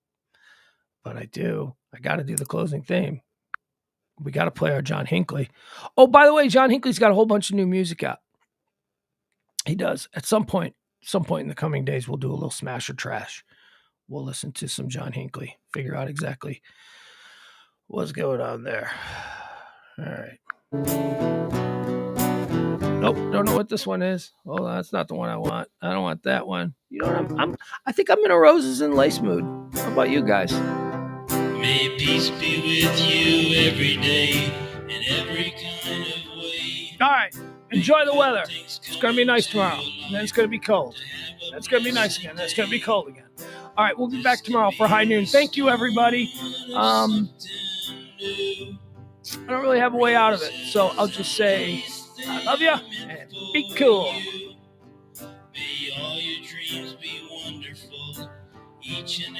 But I do. I got to do the closing theme. We got to play our John Hinckley. Oh, by the way, John Hinckley's got a whole bunch of new music out. He does. At some point in the coming days, we'll do a little smash or trash. We'll listen to some John Hinckley, figure out exactly what's going on there. All right. Nope, don't know what this one is. Oh, that's not the one I want. I don't want that one. You know what? I think I'm in a roses and lace mood. How about you guys? May peace be with you every day in every kind of way. All right. Enjoy the weather. It's going to be nice tomorrow. And then it's going to be cold. Then it's going to be nice again. Then it's going to be cold again. All right. We'll be back tomorrow for High Noon. Thank you, everybody. I don't really have a way out of it. So I'll just say, I love you and be cool. May all your dreams be wonderful each and